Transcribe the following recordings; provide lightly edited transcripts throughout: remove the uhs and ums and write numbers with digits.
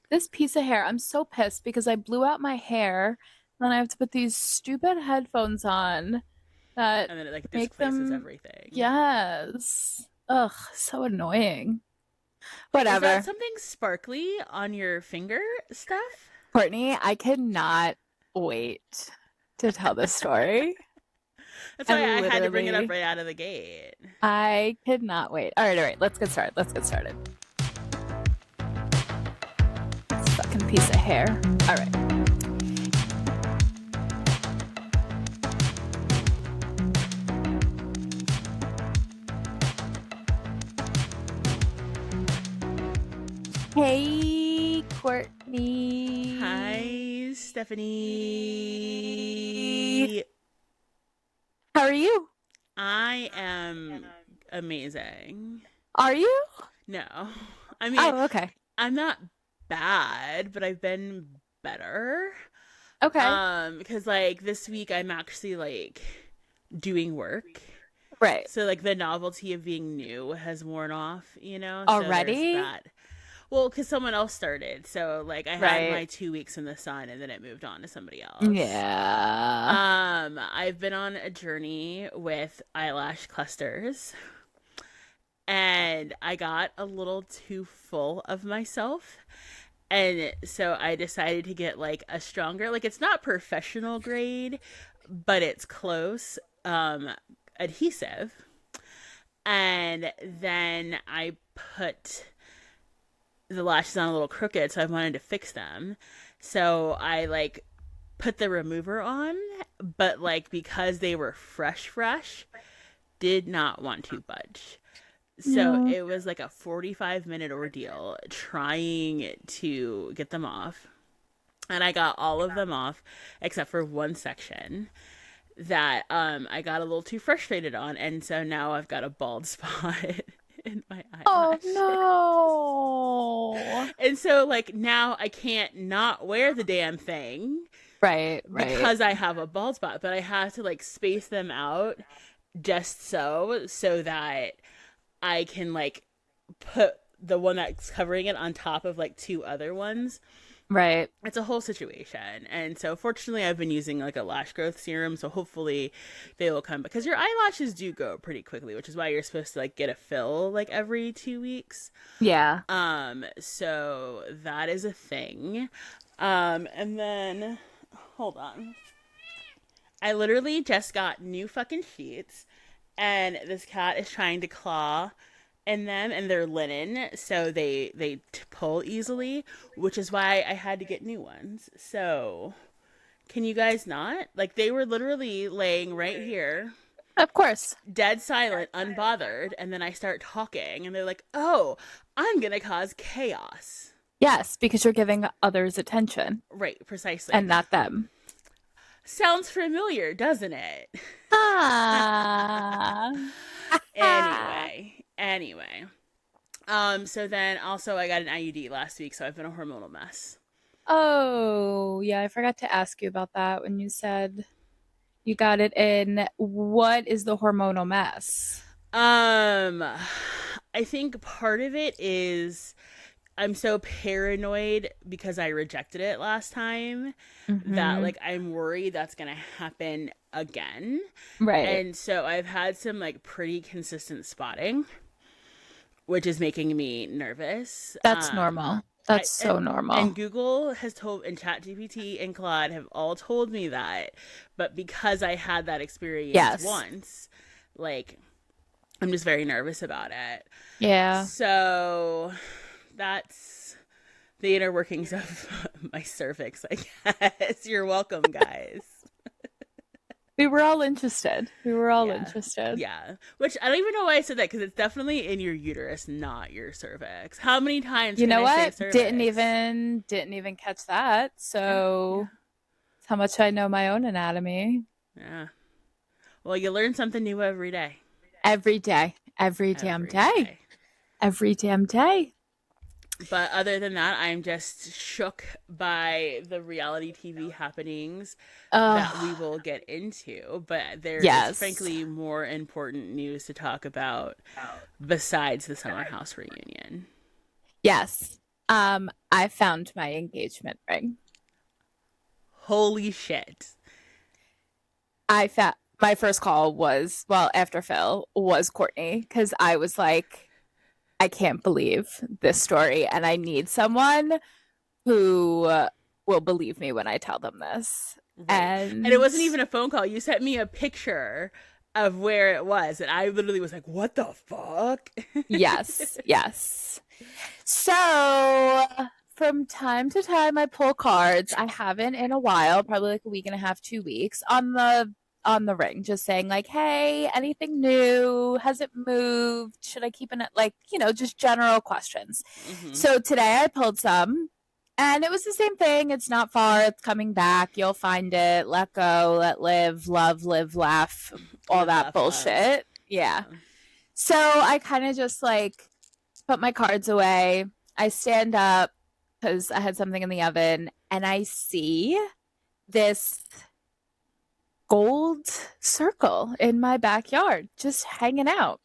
This piece of hair, I'm so pissed because I blew out my hair, and then I have to put these stupid headphones on that And then it like make displaces them, everything. yes. Ugh, so annoying. Wait, is that Whatever. something sparkly on your finger stuff? Courtney, I cannot wait to tell this story. That's I why I had to bring it up literally, right out of the gate. I cannot wait. All right. Let's get started. Let's get started. Fucking piece of hair. All right. Hey, Courtney. Hi, Stephanie. How are you? I am amazing. Are you? No, I mean, Oh, okay. I'm not bad, but I've been better. Okay. Because like this week I'm actually like doing work. Right. So like the novelty of being new has worn off, So there's Already? that. Well, because someone else started, so like I had Right. my 2 weeks in the sun, and then it moved on to somebody else. Yeah. I've been on a journey with eyelash clusters, and I got a little too full of myself. And so I decided to get like a stronger, like it's not professional grade, but it's close, adhesive. And then I put the lashes on a little crooked, so I wanted to fix them. So I like put the remover on, but like because they were fresh, did not want to budge. So No. it was like a 45-minute ordeal trying to get them off. And I got all of them off except for one section that I got a little too frustrated on, and so now I've got a bald spot in my Oh eyelashes. no. And so like now I can't not wear the damn thing Right, right. because I have a bald spot, but I have to like space them out just so that I can like put the one that's covering it on top of like two other ones. Right. It's a whole situation. And so fortunately I've been using like a lash growth serum, so hopefully they will come, because your eyelashes do go pretty quickly, which is why you're supposed to like get a fill like every 2 weeks. Yeah. So that is a thing. And then hold on. I literally just got new fucking sheets, and this cat is trying to claw in them, and they're linen, so they pull easily, which is why I had to get new ones. So can you guys not? Like they were literally laying right here, Of course. dead silent, unbothered, and then I start talking, and they're like, "Oh, I'm gonna cause chaos." Yes, because you're giving others attention Right, precisely. and not them. Sounds familiar, doesn't it? Ah. Anyway. So then also I got an IUD last week, so I've been a hormonal mess. Oh, yeah, I forgot to ask you about that when you said you got it in. What is the hormonal mess? Um, I think part of it is I'm so paranoid because I rejected it last time that Mm-hmm. like I'm worried that's gonna happen again. Right. And so I've had some like pretty consistent spotting, which is making me nervous. That's normal. I That's so and normal. Google has told, and ChatGPT and Claude have all told me that, but because I had that experience Yes. once, like I'm just very nervous about it. Yeah. So that's the inner workings of my cervix, I guess. You're welcome, guys. We were all interested. We were all Yeah. interested. Yeah. Which I don't even know why I said that, because it's definitely in your uterus, not your cervix. How many times You can know I say what? cervix? Didn't even catch that. Yeah. Yeah. So that's how much I know my own anatomy. Yeah. Well, you learn something new every day. Every day. Every damn Every day. day. Every damn day. But other than that, I'm just shook by the reality TV happenings that we Oh, will get into. But there is, yes. frankly, more important news to talk about besides the summer house reunion. Yes. I found my engagement ring. Holy shit. I found my first call was, well, after Phil was Courtney because I was like, I can't believe this story, and I need someone who will believe me when I tell them this. Right. And it And wasn't even a phone call. You sent me a picture of where it was. And I literally was like, what the fuck? yes, yes. So from time to time, I pull cards. I haven't in a while, probably like a week and a half, 2 weeks on the ring, just saying like, hey, anything new? Has it moved? Should I keep an like, just general questions. Mm-hmm. So today I pulled some. And it was the same thing. It's not far. It's coming back. You'll find it. Let go, let live, love, live, laugh, all Live, that laugh, love. bullshit. Yeah. Yeah. So I kind of just like put my cards away. I stand up because I had something in the oven and I see this gold circle in my backyard just hanging out.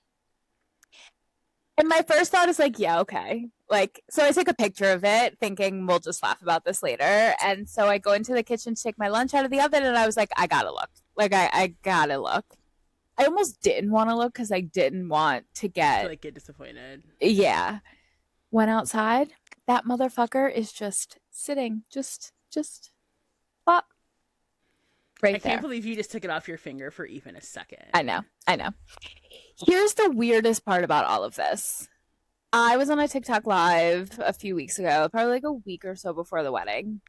And my first thought is like, yeah, okay. Like, so I take a picture of it thinking we'll just laugh about this later. And so I go into the kitchen to take my lunch out of the oven and I was like, I gotta look. Like, I gotta look. I almost didn't want to look because I didn't want to To get, like get disappointed. yeah. Went outside. That motherfucker is just sitting, just plop I right can't there. believe you just took it off your finger for even a second. I know, I know. Here's the weirdest part about all of this. I was on a TikTok live a few weeks ago, probably like a week or so before the wedding.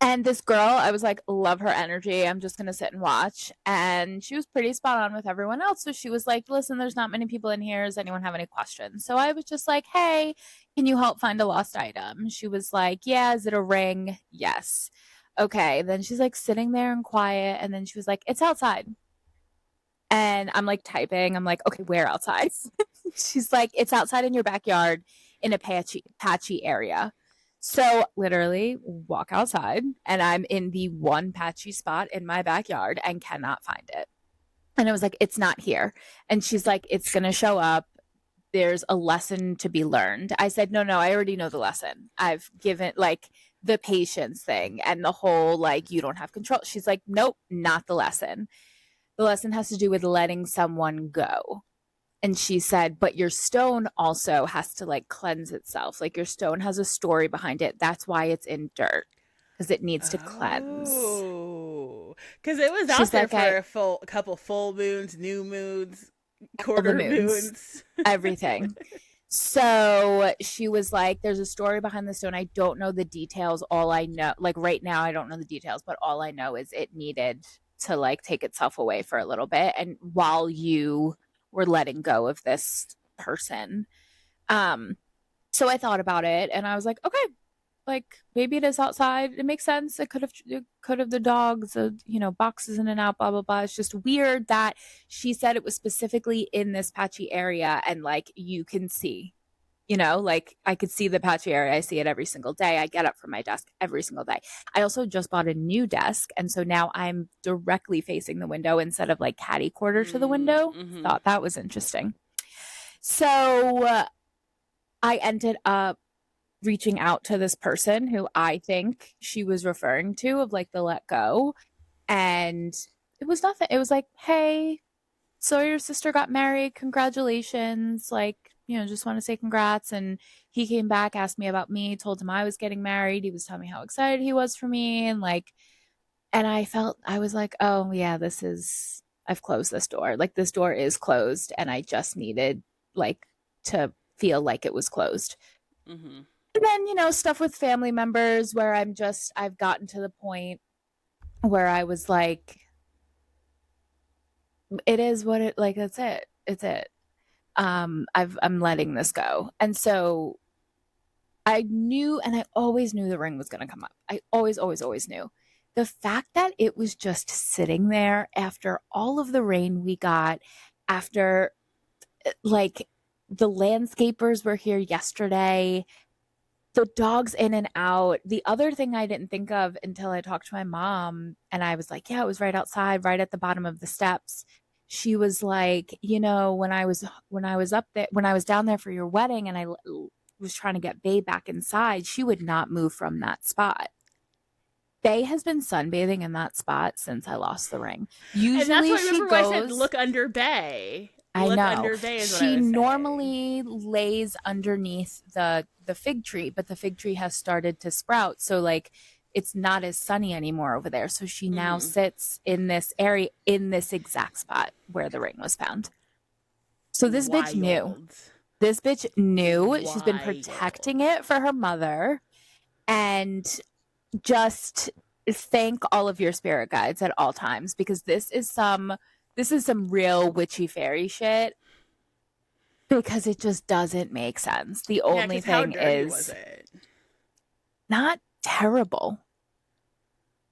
And this girl, I was like, love her energy. I'm just going to sit and watch. And she was pretty spot on with everyone else. So she was like, listen, there's not many people in here. Does anyone have any questions? So I was just like, hey, can you help find a lost item? She was like, yeah, is it a ring? Yes. Okay. Then she's like sitting there and quiet. And then she was like, it's outside. And I'm like typing. I'm like, okay, where outside? She's like, it's outside in your backyard in a patchy area. So literally walk outside and I'm in the one patchy spot in my backyard and cannot find it. And I was like, it's not here. And she's like, it's going to show up. There's a lesson to be learned. I said, no, no, I already know the lesson. I've given like the patience thing and the whole like, you don't have control. She's like, nope, not the lesson. The lesson has to do with letting someone go. And she said, but your stone also has to like cleanse itself. Like your stone has a story behind it. That's why it's in dirt because it needs to cleanse. Oh, because it was out She's there like, for a couple full moons, new moons, all the quarter moons, moons. everything. So she was like, there's a story behind the stone. I don't know the details. All I know, like right now, I don't know the details, but all I know is it needed to like take itself away for a little bit. And while you were letting go of this person, um, so I thought about it and I was like, okay, like maybe it is outside. It makes sense. It could have the dogs, boxes in and out, blah blah blah. It's just weird that she said it was specifically in this patchy area and like you can see, like I could see the patchy area. I see it every single day. I get up from my desk every single day. I also just bought a new desk and so now I'm directly facing the window instead of like catty corner to the window. Mm-hmm. Thought that was interesting. So I ended up reaching out to this person who I think she was referring to of like the let go. And it was nothing. It was like, hey, so your sister got married. Congratulations. Like, just want to say congrats. And he came back, asked me about me, told him I was getting married. He was telling me how excited he was for me. And like, and I was like, oh, yeah, I've closed this door. Like, this door is closed. And I just needed like to feel like it was closed. Mm-hmm. And then, stuff with family members where I've gotten to the point where I was like, it is what it like, that's it. It's it. I'm letting this go. And so I knew, and I always knew the ring was going to come up. I always, always, always knew. The fact that it was just sitting there after all of the rain we got, after like the landscapers were here yesterday, the dogs in and out. The other thing I didn't think of until I talked to my mom and I was like, yeah, it was right outside, right at the bottom of the steps. She was like, when I was up there, when I was down there for your wedding and I was trying to get Bae back inside, she would not move from that spot. Bae has been sunbathing in that spot since I lost the ring. And that's Usually why, she remember when I said goes, look under Bay? I Look know. under Bay is what I She was saying. normally lays underneath the fig tree, but the fig tree has started to sprout. So like it's not as sunny anymore over there. So she now Mm-hmm. sits in this area in this exact spot where the ring was found. So this bitch knew. Wild. This bitch knew. She's been protecting Wild. it for her mother. And just thank all of your spirit guides at all times because this is some real witchy fairy shit because it just doesn't make sense. The Yeah, only because how thing dirty was is it? not terrible.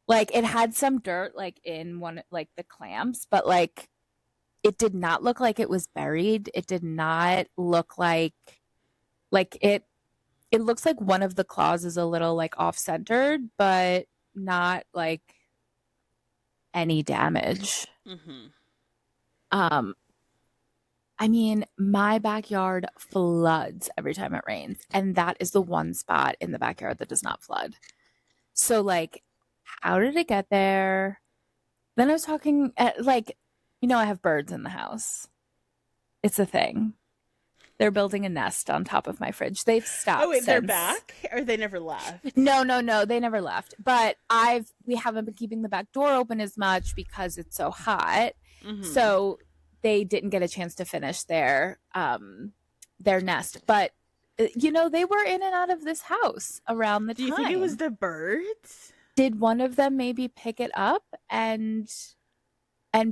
Like it had some dirt like in one like the clamps, but like it did not look like it was buried. It did not look like it looks like one of the claws is a little like off centered, but not like any damage. Mm-hmm. Um, I mean, my backyard floods every time it rains, and that is the one spot in the backyard that does not flood. So, like, how did it get there? Then I was talking like, I have birds in the house. It's a thing. They're building a nest on top of my fridge. They've Oh stopped wait, they're since. back, or they never left? No, no, no, they never left. But we haven't been keeping the back door open as much because it's so hot. Mm-hmm. So they didn't get a chance to finish their nest. But they were in and out of this house around the Do you think it was time. the birds? Did one of them maybe pick it up and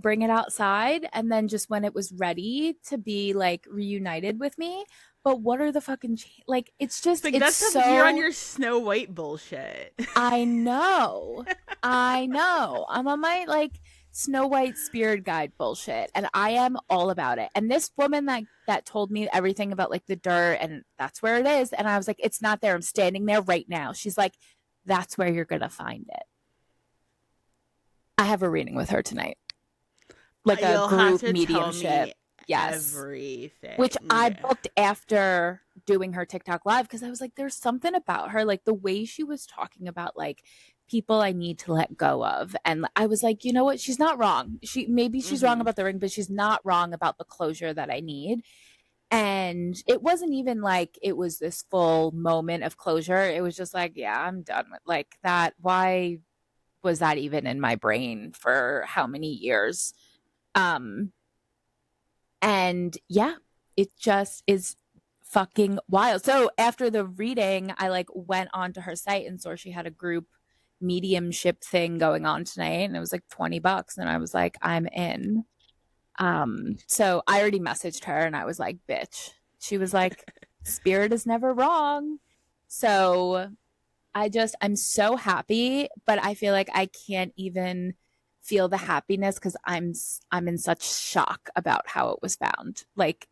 bring it outside and then just when it was ready to be like reunited with me? But what are the fucking like It's like it's that's some, you're on so your Snow White bullshit. I know. I know. I'm on my like Snow White spirit guide bullshit and I am all about it. And this woman that told me everything about like the dirt and that's where it is and I was like it's not there. I'm standing there right now. She's like that's where you're going to find it. I have a reading with her tonight. Like a You'll have group to tell mediumship. me Yes. Which I everything. booked after doing her TikTok live because I was like, there's something about her, like the way she was talking about like people I need to let go of. And I was like, you know what? She's not wrong. She's wrong Mm-hmm. about the ring, but she's not wrong about the closure that I need. And it wasn't even like it was this full moment of closure. It was just like, yeah, I'm done with like that. Why was that even in my brain for how many years? Um, and yeah, it just is fucking wild. So after the reading, I like went onto her site and saw she had a group mediumship thing going on tonight and it was like $20 and I was like, I'm in. So I already messaged her and I was like, bitch. She was like, spirit is never wrong. So I'm so happy, but I feel like I can't even feel the happiness because I'm in such shock about how it was found. Like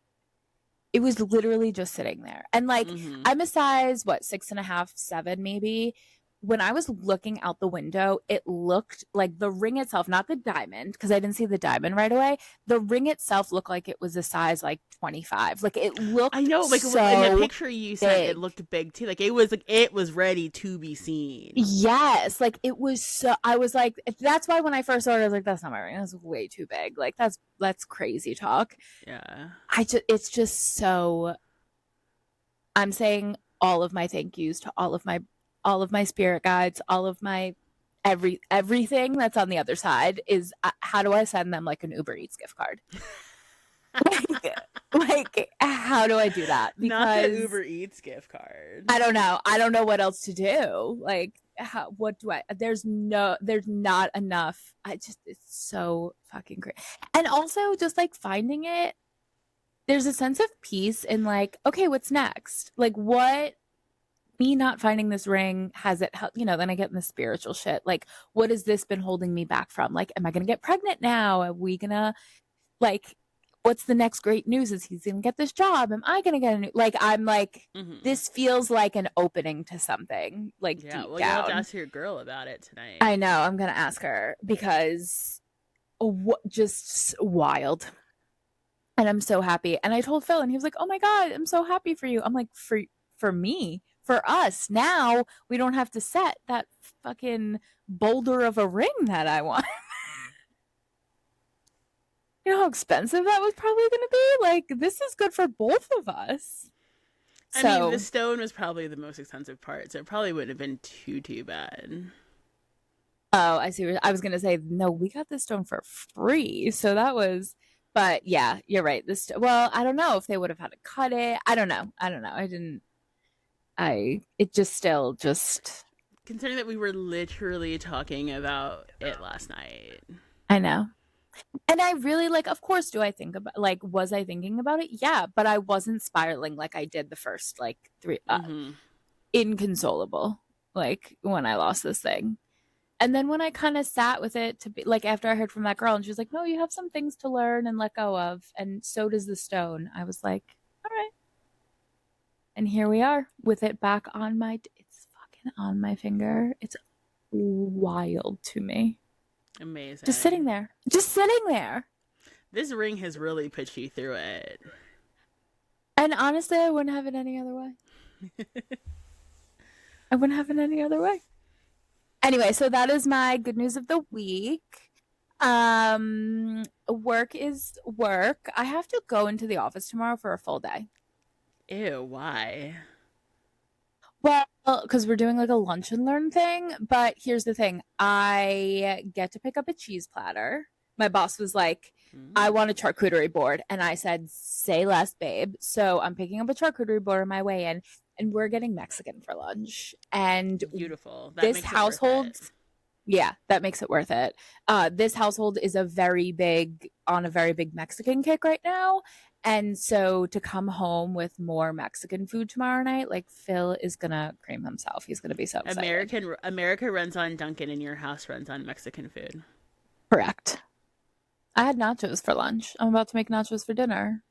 it was literally just sitting there. And like Mm-hmm. I'm a size, what, 6.5, 7 maybe. When I was looking out the window, it looked like the ring itself, not the diamond, because I didn't see the diamond right away. The ring itself looked like it was a size like 25. Like it I looked know, like in the so picture you sent, it big. looked big too. Like it was ready to be seen. Yes, like it was so I was like that's why when I first saw it I was like that's not my ring. That's way too big. Like that's crazy talk. Yeah. It's just so I'm saying all of my thank yous to all of my spirit guides, all of my everything that's on the other side is how do I send them like an Uber Eats gift card? like how do I do that? Not the Because Uber Eats gift card. I don't know. I don't know what else to do. Like, what do I? There's not enough. It's so fucking great. And also, just like finding it, there's a sense of peace in like, okay, what's next? Like, what? Me not finding this ring has it helped? Then I get in the spiritual shit. Like, what has this been holding me back from? Like, am I gonna get pregnant now? Are we gonna like what's the next great news is he's gonna get this job am I gonna get a new like I'm like Mm-hmm. this feels like an opening to something like Yeah. deep Well, you'll have to down. ask your girl about it tonight. I know I'm gonna ask her because just wild and I'm so happy and I told Phil and he was like oh my god I'm so happy for you I'm like for for me, for us. Now we don't have to set that fucking boulder of a ring that I want. You know how expensive that was probably going to be? Like, this is good for both of us. I mean, the So, stone was probably the most expensive part, so it probably wouldn't have been too bad. oh, I see. I was going to say, no, we got this stone for free. So that was, but yeah, you're right. Well, I don't know if they would have had to cut it. I don't know. I don't know. It just still just, Considering that we were literally talking about it last night. I know. And I really like, of course, do I think about, like, was I thinking about it? Yeah, but I wasn't spiraling like I did the first, like, three, Mm-hmm. inconsolable, like, when I lost this thing. And then when I kind of sat with it to be like, after I heard from that girl, and she was like, no, you have some things to learn and let go of. And so does the stone. I was like, all right. And here we are with it back on it's fucking on my finger. It's wild to me. Just sitting Amazing. there. Just sitting there. This ring has really put you through it. And honestly, I wouldn't have it any other way. I wouldn't have it any other way. Anyway, so that is my good news of the week. Work is work. I have to go into the office tomorrow for a full day. Ew, why? Well, because we're doing like a lunch and learn thing. But here's the thing, I get to pick up a cheese platter. My boss was like, I Mm, want a charcuterie board. And I said, say less, babe. So I'm picking up a charcuterie board on my way in, and we're getting Mexican for lunch. And beautiful. That this makes it worth household, it. yeah, that makes it worth it. This household is on a very big Mexican kick right now. And so to come home with more Mexican food tomorrow night, like Phil is gonna cream himself. He's gonna be so excited. America runs on Dunkin' and your house runs on Mexican food. Correct. I had nachos for lunch. I'm about to make nachos for dinner.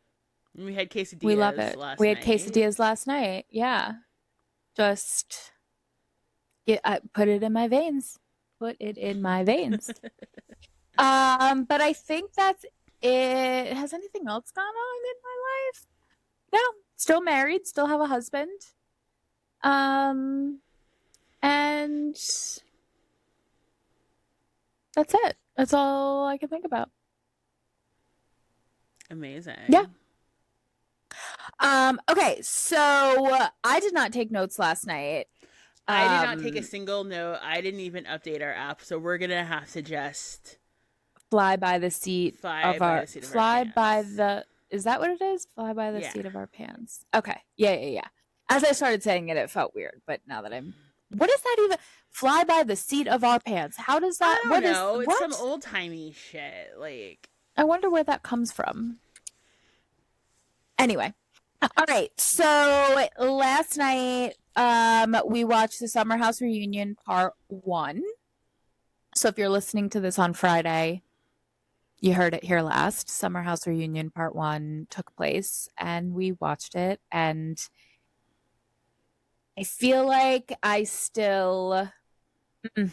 We had We love quesadillas it. We last had night. quesadillas last night. Yeah. Just I put it in my veins. Put it in my veins. But I think that's it. Has anything else gone on in my life? No. Still married, still have a husband. Um, and that's it. That's all I can think about. Yeah. Amazing. Okay, so I did not take notes last night. I did not take a Um, single note. I didn't even update our app, so we're gonna have to just fly by the seat fly of by our the seat of our fly by pants. the is that what it is? Fly by the Yeah. seat of our pants. Okay. Yeah, yeah, yeah. As I started saying it, it felt weird, but now that I'm what is that even? Fly by the seat of our pants. How does I that don't what is know. It's some what? old timey shit. Like, I wonder where that comes from. Anyway. All right. So last night we watched the Summer House Reunion Part 1. So if you're listening to this on Friday, you heard it here last. Summer House Reunion Part 1 took place and we watched it. And I feel like I still, mm,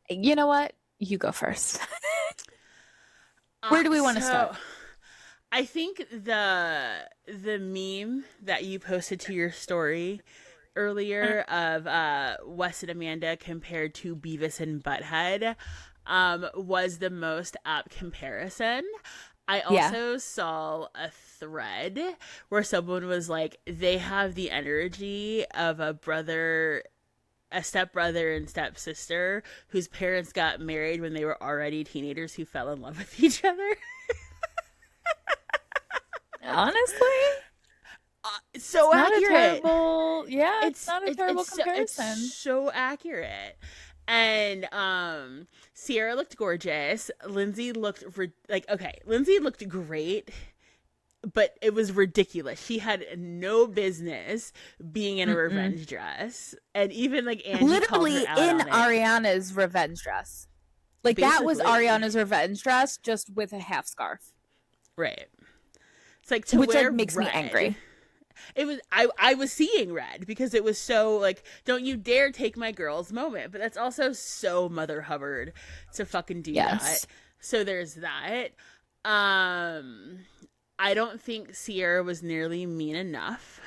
you know what? You go first. Where do we want to start? so I think the meme that you posted to your story earlier of Wes and Amanda compared to Beavis and Butthead was the most apt comparison. I Yeah. also saw a thread where someone was like, they have the energy of a stepbrother and stepsister whose parents got married when they were already teenagers who fell in love with each other. Honestly, So it's not a accurate. terrible, yeah, it's It's not a it, terrible it's comparison. so accurate. And Ciara looked gorgeous. Lindsay looked like okay. Lindsay looked great, but it was ridiculous. She had no business being in a Mm-mm. revenge dress, and even like Angie called her Literally out in on it. Ariana's revenge dress. Like that was Basically, Ariana's revenge dress just with a half scarf, right? It's like to which like wear makes me red. angry. It was I was seeing red because it was so like don't you dare take my girl's moment, but that's also so Mother Hubbard to fucking do that. Yes. So there's that. Um I don't think Ciara was nearly mean enough.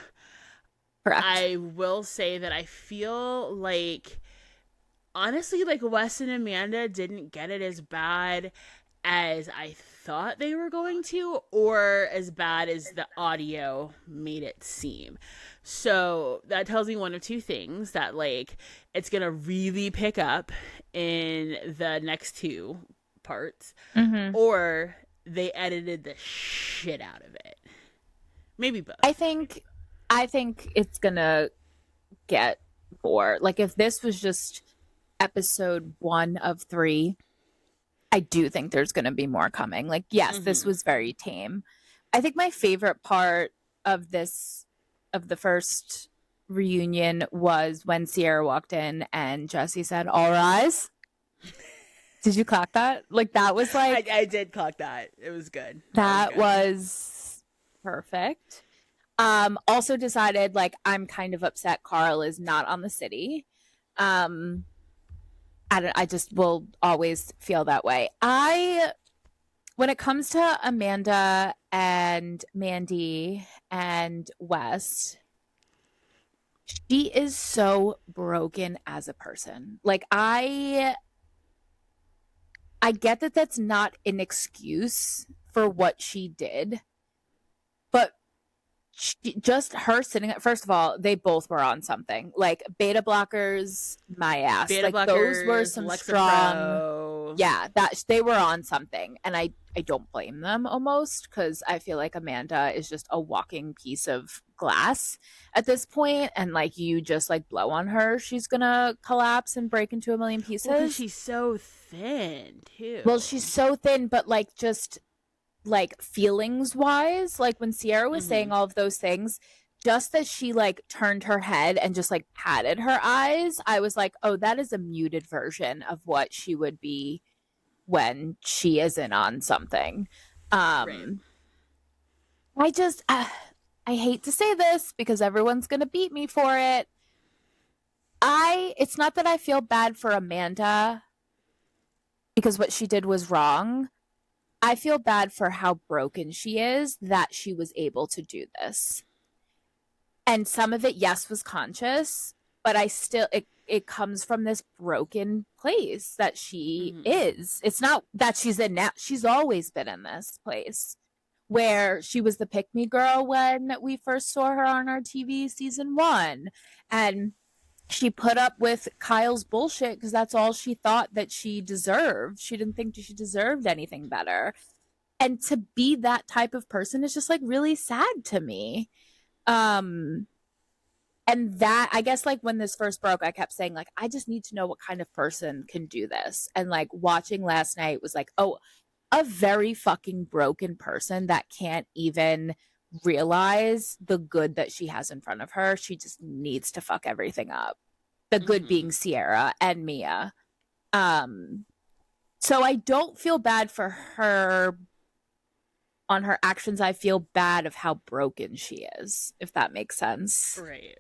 Correct. I will say that I feel like, honestly, like Wes and Amanda didn't get it as bad as I thought they were going to, or as bad as the audio made it seem. So that tells me one of two things: that like it's gonna really pick up in the next two parts, Mm-hmm. or they edited the shit out of it. Maybe I both. think I think it's gonna get more. Like if this was just episode 1 of 3, I do think there's gonna be more coming. Like, yes, this Mm-hmm. was very tame. I think my favorite part of this of the first reunion was when Sierra walked in and Jesse said, "All rise." Did you clock that? Like that was like I did clock that. It was good. That was that good. was perfect. Also decided like I'm kind of upset Carl is not on the city. Um I just will always feel that way. I when it comes to Amanda and Mandy and Wes, she is so broken as a person. Like I get that that's not an excuse for what she did, but just her sitting at, first of all, they both were on something like beta blockers, my ass. Beta Like those were blockers, some strong, Lexapro. yeah, that they were on something. And I don't blame them almost because I feel like Amanda is just a walking piece of glass at this point, and like you just like blow on her, she's gonna collapse and break into a million Well, because pieces. she's so thin, Well, too. she's so thin, but like just like feelings wise, like when Sierra was Mm-hmm. saying all of those things, just as she like turned her head and just like patted her eyes, I was like, oh, that is a muted version of what she would be when she isn't on something. Right. um I just I hate to say this because everyone's gonna beat me for it. It's not that I feel bad for Amanda because what she did was wrong. I feel bad for how broken she is that she was able to do this. And some of it, yes, was conscious, but I still it comes from this broken place that she Mm-hmm. is. It's not that she's in now. She's always been in this place where she was the pick me girl when we first saw her on our TV season 1. And she put up with Kyle's bullshit because that's all she thought that she deserved. She didn't think she deserved anything better. And to be that type of person is just like really sad to me. Um and that, I guess, like when this first broke, I kept saying like I just need to know what kind of person can do this. And like watching last night was like, oh, a very fucking broken person that can't even realize the good that she has in front of her. She just needs to fuck everything up. The good Mm-hmm. being Sierra and Mia. Um so I don't feel bad for her on her actions. I feel bad of how broken she is, if that makes sense. Right.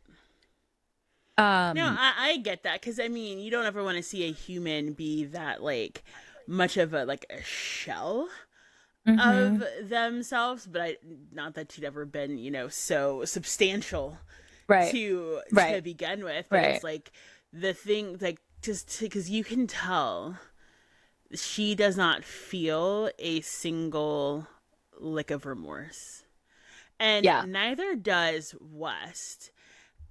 No, Um I get that, because I mean, you don't ever want to see a human be that like much of a like a shell of mhm. themselves. But I, not that she'd ever been, so substantial Right. to Right. begin with. But Right. it's like the thing, like, just because you can tell she does not feel a single lick of remorse, and Yeah. neither does West.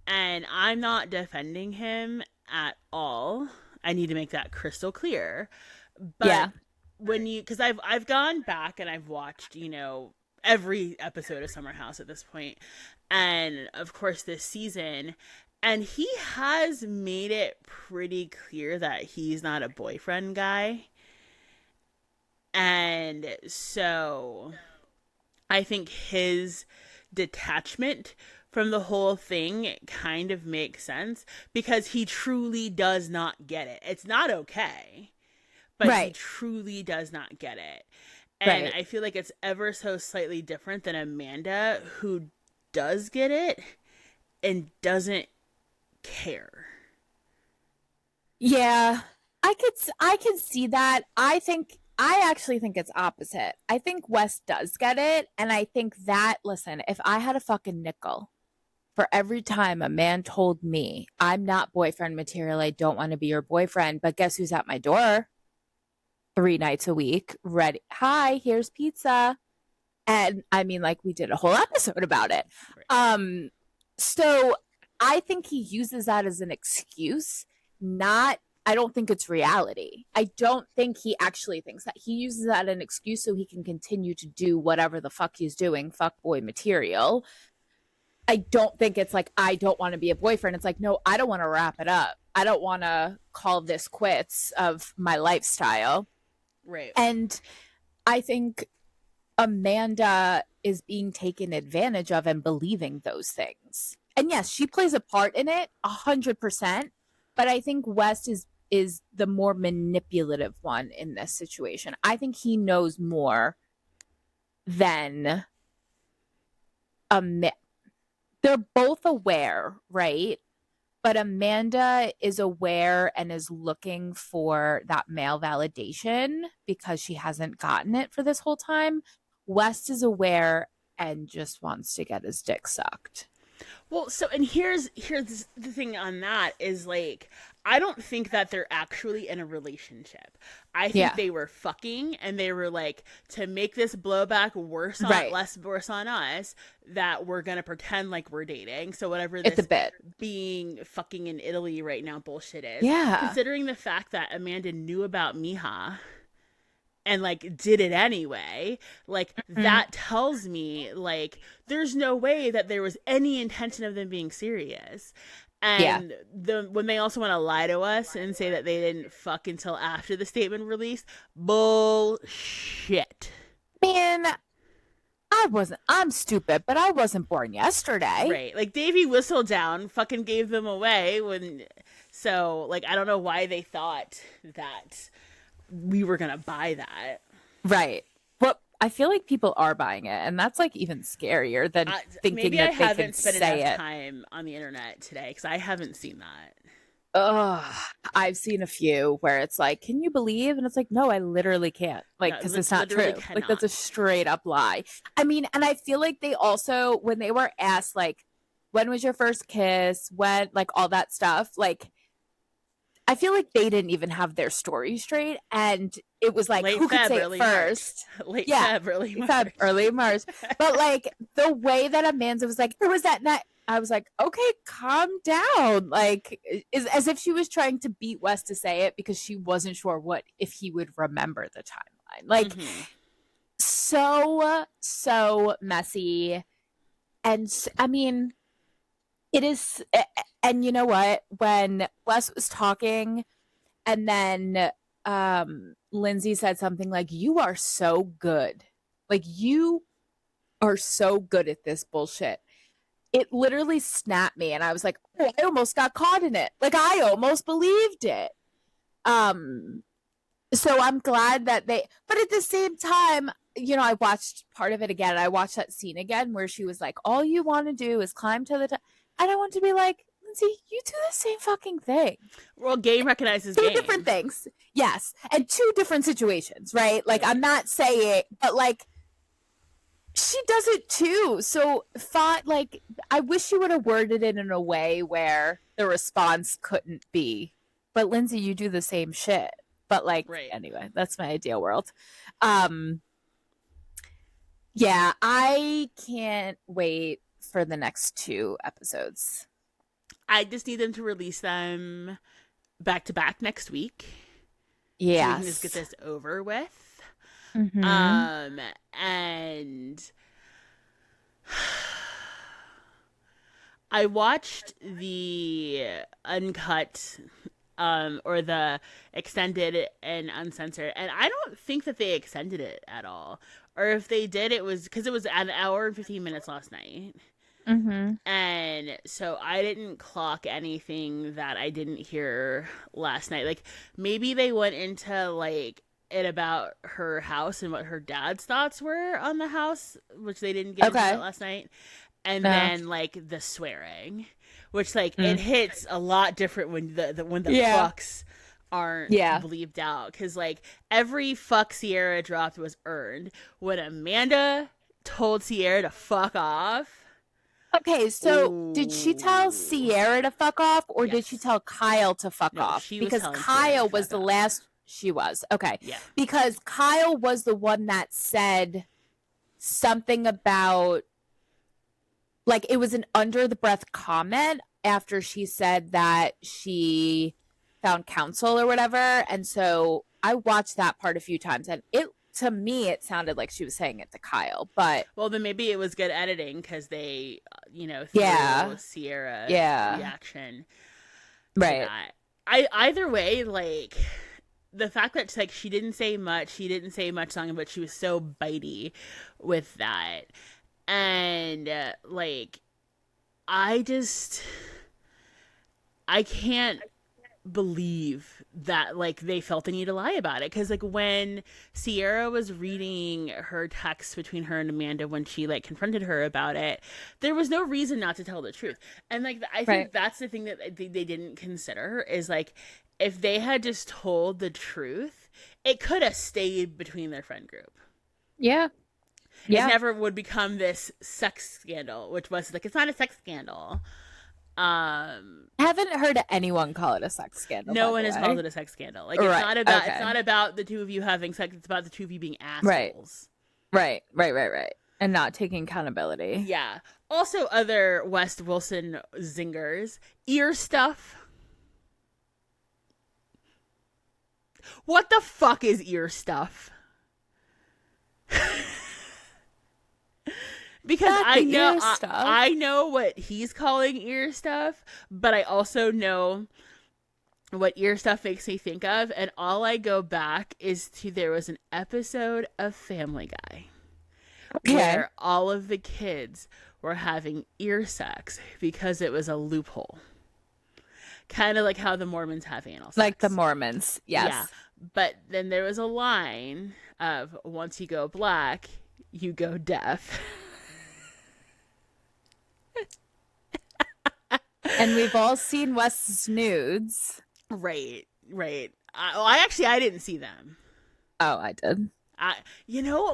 And I'm not defending him at all. I need to make that crystal clear. But Yeah. when you, because I've gone back and I've watched, every episode of Summer House at this point, and of course this season, and he has made it pretty clear that he's not a boyfriend guy. And so I think his detachment from the whole thing kind of makes sense, because he truly does not get it. It's not okay, but he Right. truly does not get it. And Right. I feel like it's ever so slightly different than Amanda, who does get it and doesn't care. Yeah. I could see that. I think I actually think it's opposite. I think Wes does get it. And I think that, listen, if I had a fucking nickel for every time a man told me I'm not boyfriend material, I don't want to be your boyfriend, but guess who's at my door 3 nights a week? Ready. Hi, here's pizza. And I mean, like, we did a whole episode about it. Right. So I think he uses that as an excuse, not, I don't think it's reality. I don't think he actually thinks that. He uses that as an excuse so he can continue to do whatever the fuck he's doing, fuck boy material. I don't think it's like, I don't want to be a boyfriend. It's like, no, I don't want to wrap it up. I don't want to call this quits of my lifestyle. Right. And I think Amanda is being taken advantage of and believing those things. And yes, she plays a part in it 100%. But I think West is the more manipulative one in this situation. I think he knows more than they're both aware, right? But Amanda is aware and is looking for that male validation because she hasn't gotten it for this whole time. West is aware and just wants to get his dick sucked. Well, so and here's the thing on that is like I don't think that they're actually in a relationship. I think they were fucking and they were like to make this blowback worse on less worse on us that we're gonna pretend like we're dating. So whatever this it's a bit being fucking in Italy right now bullshit is. Yeah. Considering the fact that Amanda knew about Miha and like did it anyway, like that tells me like there's no way that there was any intention of them being serious. And when they also want to lie to us and say that they didn't fuck until after the statement released, bullshit. Man, I'm stupid, but I wasn't born yesterday. Right. Like Davey Whistledown fucking gave them away so like I don't know why they thought that we were gonna buy that. Right. Well, I feel like people are buying it, and that's like even scarier than thinking maybe that I they haven't could spent say enough it. time on the internet today because I haven't seen that. Ugh, I've seen a few where it's like, can you believe? And it's like, no, I literally can't. Like, because it's not true. Cannot. Like, that's a straight up lie. I mean, and I feel like they also, when they were asked, like, when was your first kiss? When, like, all that stuff, like, I feel like they didn't even have their story straight. And it was like, who could say it first? Late Feb, early March. Feb, early March. But like the way that Amanda was like, there was that night. I was like, okay, calm down. Like, is as if she was trying to beat West to say it because she wasn't sure if he would remember the timeline. Like, so messy. And I mean, it is. And you know what? When Wes was talking, and then Lindsay said something like, "You are so good. Like, you are so good at this bullshit." It literally snapped me, and I was like, oh, I almost got caught in it. Like, I almost believed it. So I'm glad that but at the same time, you know, I watched part of it again. I watched that scene again where she was like, all you want to do is climb to the top. And I want to be like, Lindsay, you do the same fucking thing. Well, game recognizes two game. Different things. Yes. And two different situations, right? Like, I'm not saying, but like, she does it too. So like, I wish she would have worded it in a way where the response couldn't be, but Lindsay, you do the same shit. But like, anyway, that's my ideal world. Yeah, I can't wait for the next 2 episodes. I just need them to release them back to back next week. Yeah, so we can just get this over with. And I watched the uncut or the extended and uncensored, and I don't think that they extended it at all, or if they did, it was because it was an hour and 15 minutes last night. And so I didn't clock anything that I didn't hear last night. Like, maybe they went into like it about her house and what her dad's thoughts were on the house, which they didn't get into that last night. And then like the swearing, which like it hits a lot different when the fucks aren't Yeah. bleeped out, because like every fuck Ciara dropped was earned. When Amanda told Ciara to fuck off, Okay, so did she tell ooh, Sierra to fuck off or did she yes, tell Kyle to fuck no, off? she was Because telling Ciara to Kyle was fuck the off. last she was. Okay. Yeah, Because Kyle was the one that said something about like it was an under the breath comment after she said that she found counsel or whatever. And so I watched that part a few times and it to me it sounded like she was saying it to Kyle, but well then maybe it was good editing, because they, threw yeah. Ciara's Yeah. reaction to Right. that. I either way, like the fact that like she didn't say much song, but she was so bitey with that, and like I just I can't believe that like they felt the need to lie about it, because like when Ciara was reading her text between her and Amanda when she like confronted her about it, there was no reason not to tell the truth. And like I Right. think that's the thing that they didn't consider, is like if they had just told the truth, it could have stayed between their friend group. Yeah. It Yeah. never would become this sex scandal, which was like, it's not a sex scandal. Haven't heard anyone call it a sex scandal, No by one the has called way. it a sex scandal. Like Right. it's Okay. not about the two of you having sex. It's about the two of you being Right. assholes. Right. And not taking accountability. Yeah. Also, other West Wilson zingers, ear stuff. What the fuck is ear stuff? Because Not I the know ear stuff. I know what he's calling ear stuff, but I also know what ear stuff makes me think of, and all I go back is to, there was an episode of Family Guy Okay. where all of the kids were having ear sex because it was a loophole. Kind of like how the Mormons have anal Like the sex. Mormons. Yeah. Yes. But then there was a line of, once you go black, you go deaf. And we've all seen Wes's nudes. Right, right. I didn't see them. Oh, I did. I,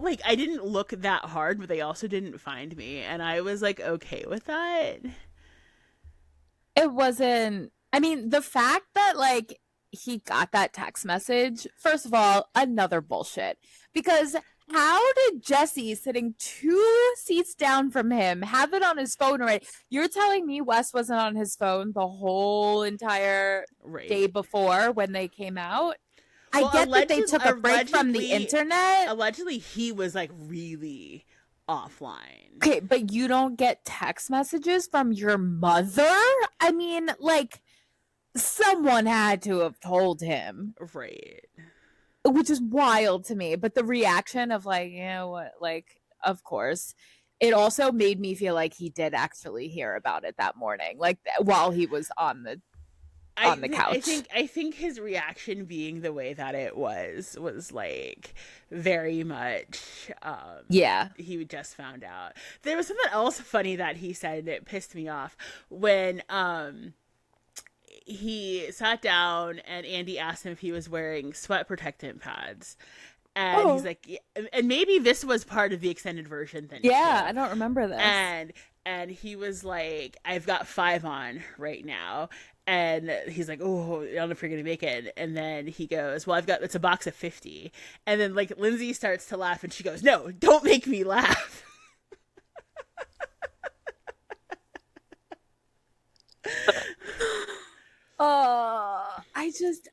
like I didn't look that hard, but they also didn't find me, and I was like okay with that. It wasn't, I mean, the fact that like he got that text message, first of all, another bullshit. Because how did Jesse, sitting 2 seats down from him, have it on his phone already? You're telling me Wes wasn't on his phone the whole entire day Right. before when they came out? I Well, get that they took a break from the internet. allegedly he was like really offline. Okay, but you don't get text messages from your mother? I mean, like, someone had to have told him, Right. which is wild to me. But the reaction of, like, you know what, like, of course. It also made me feel like he did actually hear about it that morning, like while he was on the couch. I think his reaction being the way that it was like very much Yeah. he just found out. There was something else funny that he said, and it pissed me off when he sat down and Andy asked him if he was wearing sweat protectant pads. And he's Oh. like, yeah, and maybe this was part of the extended version then Yeah, too. I don't remember this. And he was like, I've got 5 on right now. And he's like, oh, I don't know if you're gonna make it. And then he goes, well, it's a box of 50. And then like Lindsay starts to laugh, and she goes, no, don't make me laugh.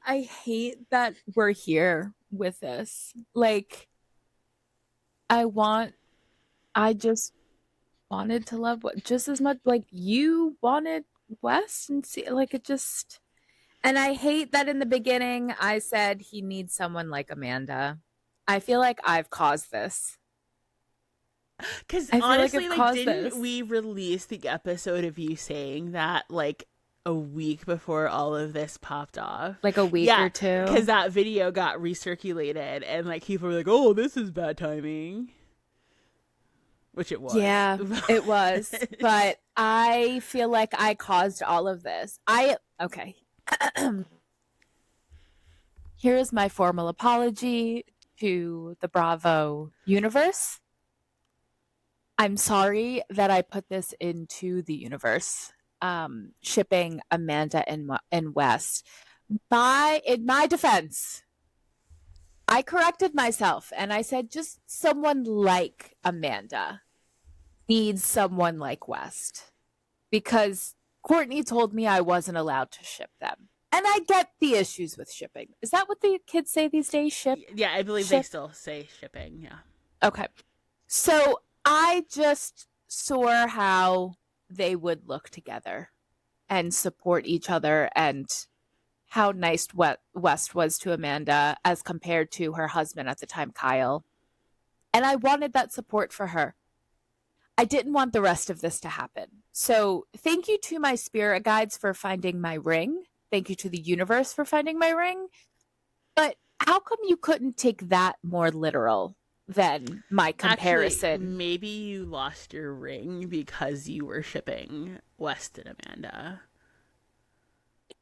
I hate that we're here with this. Like, I want, I just wanted to love what just as much like you wanted Wes and see like it just and I hate that in the beginning I said he needs someone like Amanda. I feel like I've caused this. Because I feel like honestly, I've like, caused didn't this. we release the episode of you saying that like a week before all of this popped off? Like a week Yeah, or two. because that video got recirculated, and like people were like, "Oh, this is bad timing," which it was. Yeah, it was. But I feel like I caused all of this. I okay. Here is my formal apology to the Bravo universe. I'm sorry that I put this into the universe, shipping Amanda and West. In my defense, I corrected myself and I said just someone like Amanda needs someone like West because Courtney told me I wasn't allowed to ship them. And I get the issues with shipping. Is that what the kids say these days? Yeah, I believe they Ship? still say shipping. Yeah. Okay. So I just saw how they would look together and support each other and how nice West was to Amanda as compared to her husband at the time, Kyle. And I wanted that support for her. I didn't want the rest of this to happen. So thank you to my spirit guides for finding my ring. Thank you to the universe for finding my ring. But how come you couldn't take that more literal than my Actually, comparison? maybe you lost your ring because you were shipping West and Amanda.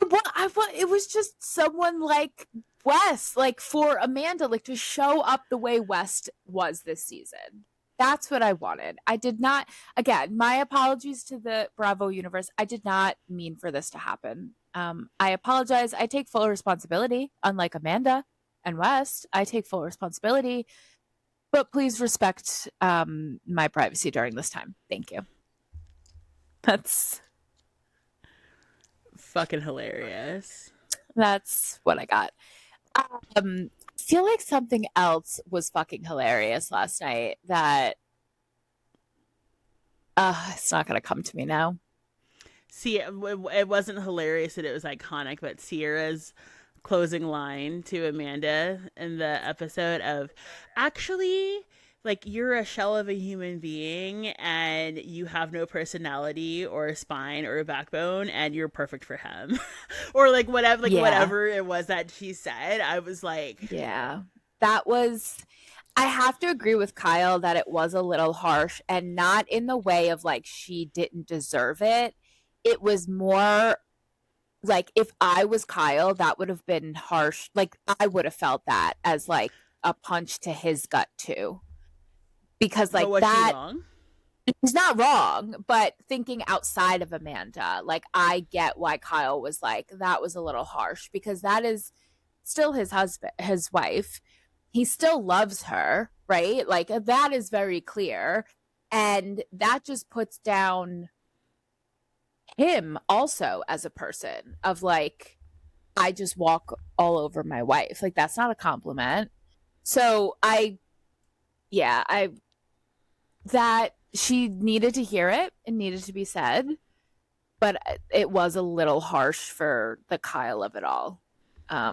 It was just someone like West, like for Amanda, like to show up the way West was this season. That's what I wanted. I did not, again, my apologies to the Bravo universe. I did not mean for this to happen. I apologize. I take full responsibility, unlike Amanda and West. I take full responsibility, but please respect my privacy during this time. Thank you. That's Fucking hilarious. that's what I got. I feel like something else was fucking hilarious last night that it's not gonna come to me now. See, it wasn't hilarious that it was iconic, but Ciara's closing line to Amanda in the episode of, actually, like, you're a shell of a human being and you have no personality or a spine or a backbone and you're perfect for him. Or like Yeah, whatever it was that she said, I was like, yeah. That was I have to agree with Kyle that it was a little harsh and not in the way of like she didn't deserve it. It was more like if I was Kyle, that would have been harsh. Like I would have felt that as like a punch to his gut too. Because but like was she that wrong? he's not wrong, but thinking outside of Amanda, like I get why Kyle was like, that was a little harsh because that is still his husband, his wife. He still loves her, right? Like that is very clear. And that just puts down him also as a person of like, I just walk all over my wife. Like that's not a compliment. So yeah, that she needed to hear it. It needed to be said, but it was a little harsh for the Kyle of it all. Yeah.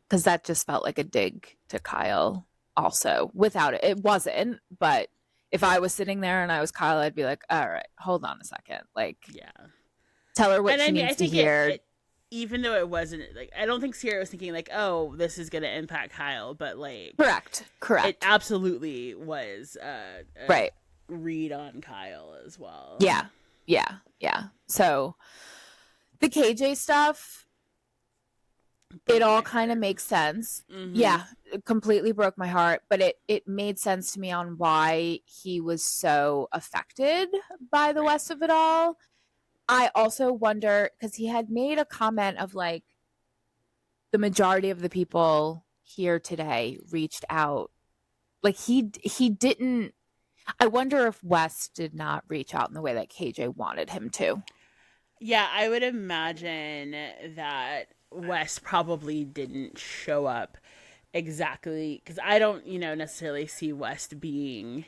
Because that just felt like a dig to Kyle also. Without it, it wasn't, but if I was sitting there and I was Kyle, I'd be like, all right, hold on a second. Like, Yeah. tell her what And I she mean, I needs to think hear. even though it wasn't like, I don't think Ciara was thinking like, oh, this is gonna impact Kyle, but like, Correct. it Correct. absolutely was a Right. read on Kyle as well. Yeah. Yeah. Yeah. So the KJ stuff, it Broke all my kind of heart. makes sense. Mm-hmm. Yeah, it completely broke my heart, but it made sense to me on why he was so affected by the Right. West of it all. I also wonder because he had made a comment of like the majority of the people here today reached out. Like he didn't. I wonder if West did not reach out in the way that KJ wanted him to. Yeah, I would imagine that Wes probably didn't show up exactly because I don't, necessarily see West being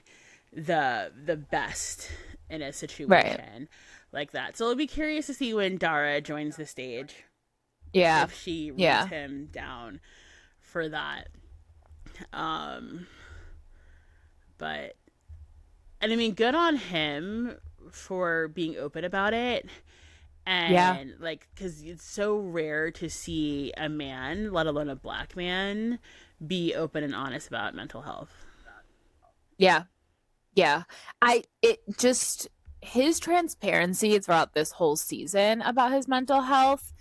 the best in a Right. situation like that. So I'll be curious to see when Dara joins the stage Yeah. if she reads Yeah. him down for that. Um, but and I mean, good on him for being open about it. Yeah. And like, because it's so rare to see a man, let alone a black man, be open and honest about mental health. Yeah. Yeah. It just, his transparency throughout this whole season about his mental health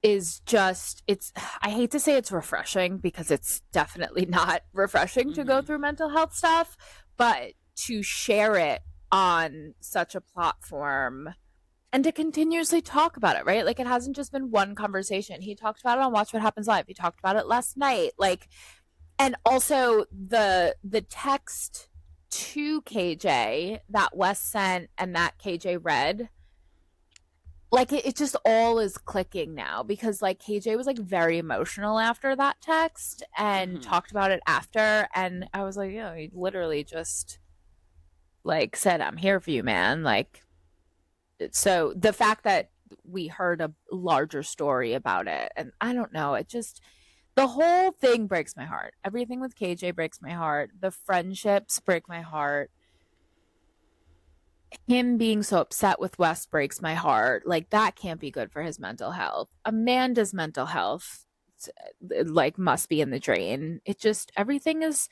is just, it's, I hate to say it's refreshing because it's definitely not refreshing to go Mm-hmm. through mental health stuff, but to share it on such a platform and to continuously talk about it, right? Like it hasn't just been one conversation. He talked about it on Watch What Happens Live. He talked about it last night. Like, and also the text to KJ that Wes sent and that KJ read, like it just all is clicking now because like KJ was like very emotional after that text and Mm-hmm. talked about it after, and I was like, yeah, he literally just like said, I'm here for you, man. Like, so the fact that we heard a larger story about it, and I don't know, it just, the whole thing breaks my heart. Everything with KJ breaks my heart. The friendships break my heart. Him being so upset with Wes breaks my heart. Like that can't be good for his mental health. Amanda's mental health like must be in the drain. It just, everything is,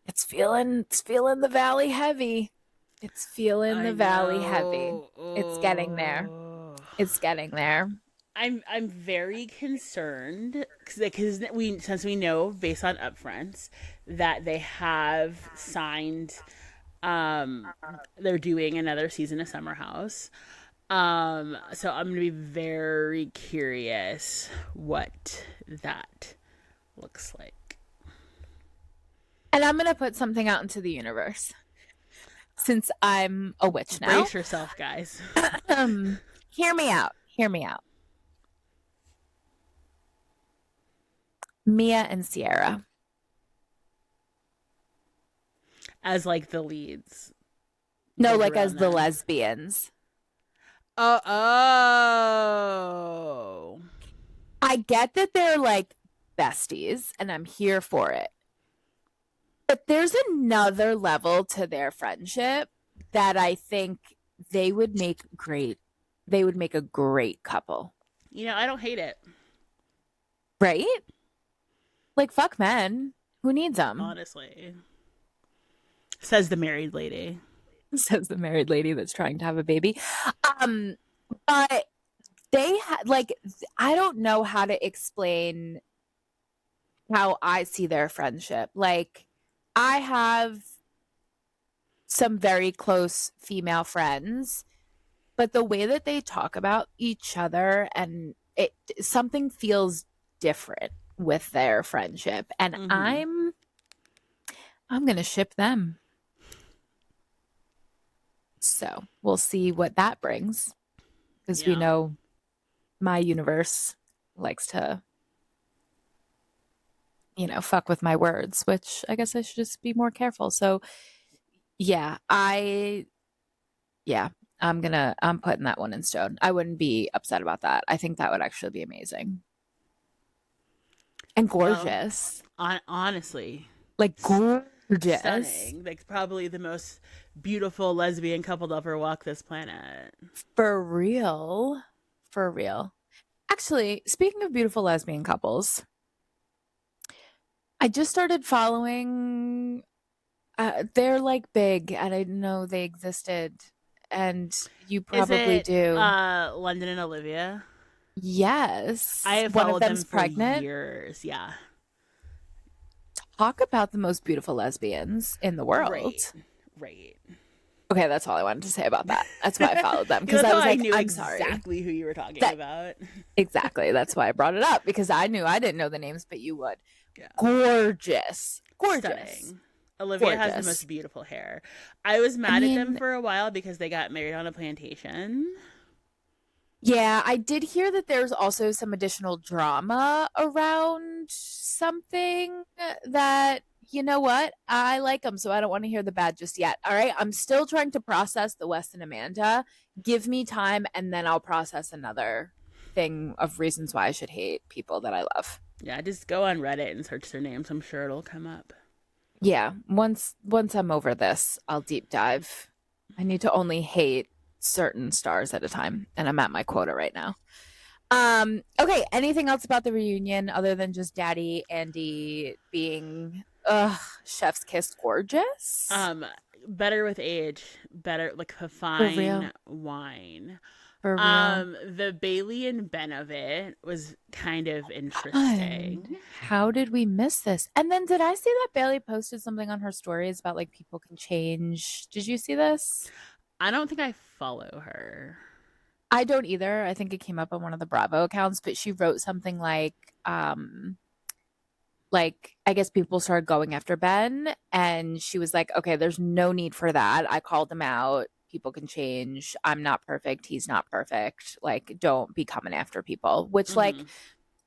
it's feeling the valley heavy. It's feeling I the valley heavy. know. It's getting there. Oh. It's getting there. I'm very concerned because we since we know based on upfronts that they have signed they're doing another season of Summer House. So I'm gonna be very curious what that looks like. And I'm going to put something out into the universe since I'm a witch now. Brace yourself, guys. Hear me out. Hear me out. Mia and Ciara. As like the leads No, build like as around the them. lesbians. Oh. I get that they're like besties and I'm here for it. But there's another level to their friendship that I think they would make great. They would make a great couple, You know, I don't hate it. right? Like fuck men. Who needs them? Honestly. Says the married lady. Says the married lady that's trying to have a baby. Um, but like I don't know how to explain how I see their friendship. Like I have some very close female friends, but the way that they talk about each other and it something feels different with their friendship, and Mm-hmm. I'm going to ship them. So, we'll see what that brings because we Yeah. know my universe likes to, fuck with my words, which I guess I should just be more careful. So, yeah, yeah, I'm putting that one in stone. I wouldn't be upset about that. I think that would actually be amazing and Well, gorgeous. honestly, Like gorgeous. stunning. Like probably the most beautiful lesbian couple to ever walk this planet. For real. For real. Actually, speaking of beautiful lesbian couples, I just started following. They're like big, and I didn't know they existed. And you Is probably it do. London and Olivia? I Yes. have One of followed them them's for pregnant. years. Yeah. Talk about the most beautiful lesbians in the Right. world. Right. Okay, that's all I wanted to say about that. That's why I followed them Yeah, because that's I how was I like, knew I'm sorry. exactly who you were talking That about. exactly. That's why I brought it up because I knew I didn't know the names, but you would. Yeah. Gorgeous. Gorgeous. Stunning. Olivia has the Gorgeous. most beautiful hair. I was I mad at them mean, for a while because they got married on a plantation. yeah, I did hear that there's also some additional drama around something that, you know what? I like them, so I don't want to hear the bad just yet. All right. I'm still trying to process the West and Amanda. Give me time, and then I'll process another thing of reasons why I should hate people that I love. Yeah, just go on Reddit and search their names. I'm sure it'll come up. Yeah, once I'm over this, I'll deep dive. I need to only hate certain stars at a time, and I'm at my quota right now. Okay, anything else about the reunion other than just Daddy Andy being chef's kiss gorgeous? Um, better with age, better like a For fine real. wine. For real. The Bailey and Ben of it was kind of God, interesting. how did we miss this? And then did I see that Bailey posted something on her stories about like people can change? Did you see this? I don't think I follow her. I don't either. I think it came up on one of the Bravo accounts, but she wrote something like I guess people started going after Ben and she was like, "Okay, there's no need for that. I called him out. People can change. I'm not perfect. He's not perfect. Like don't be coming after people." Which like Mm-hmm.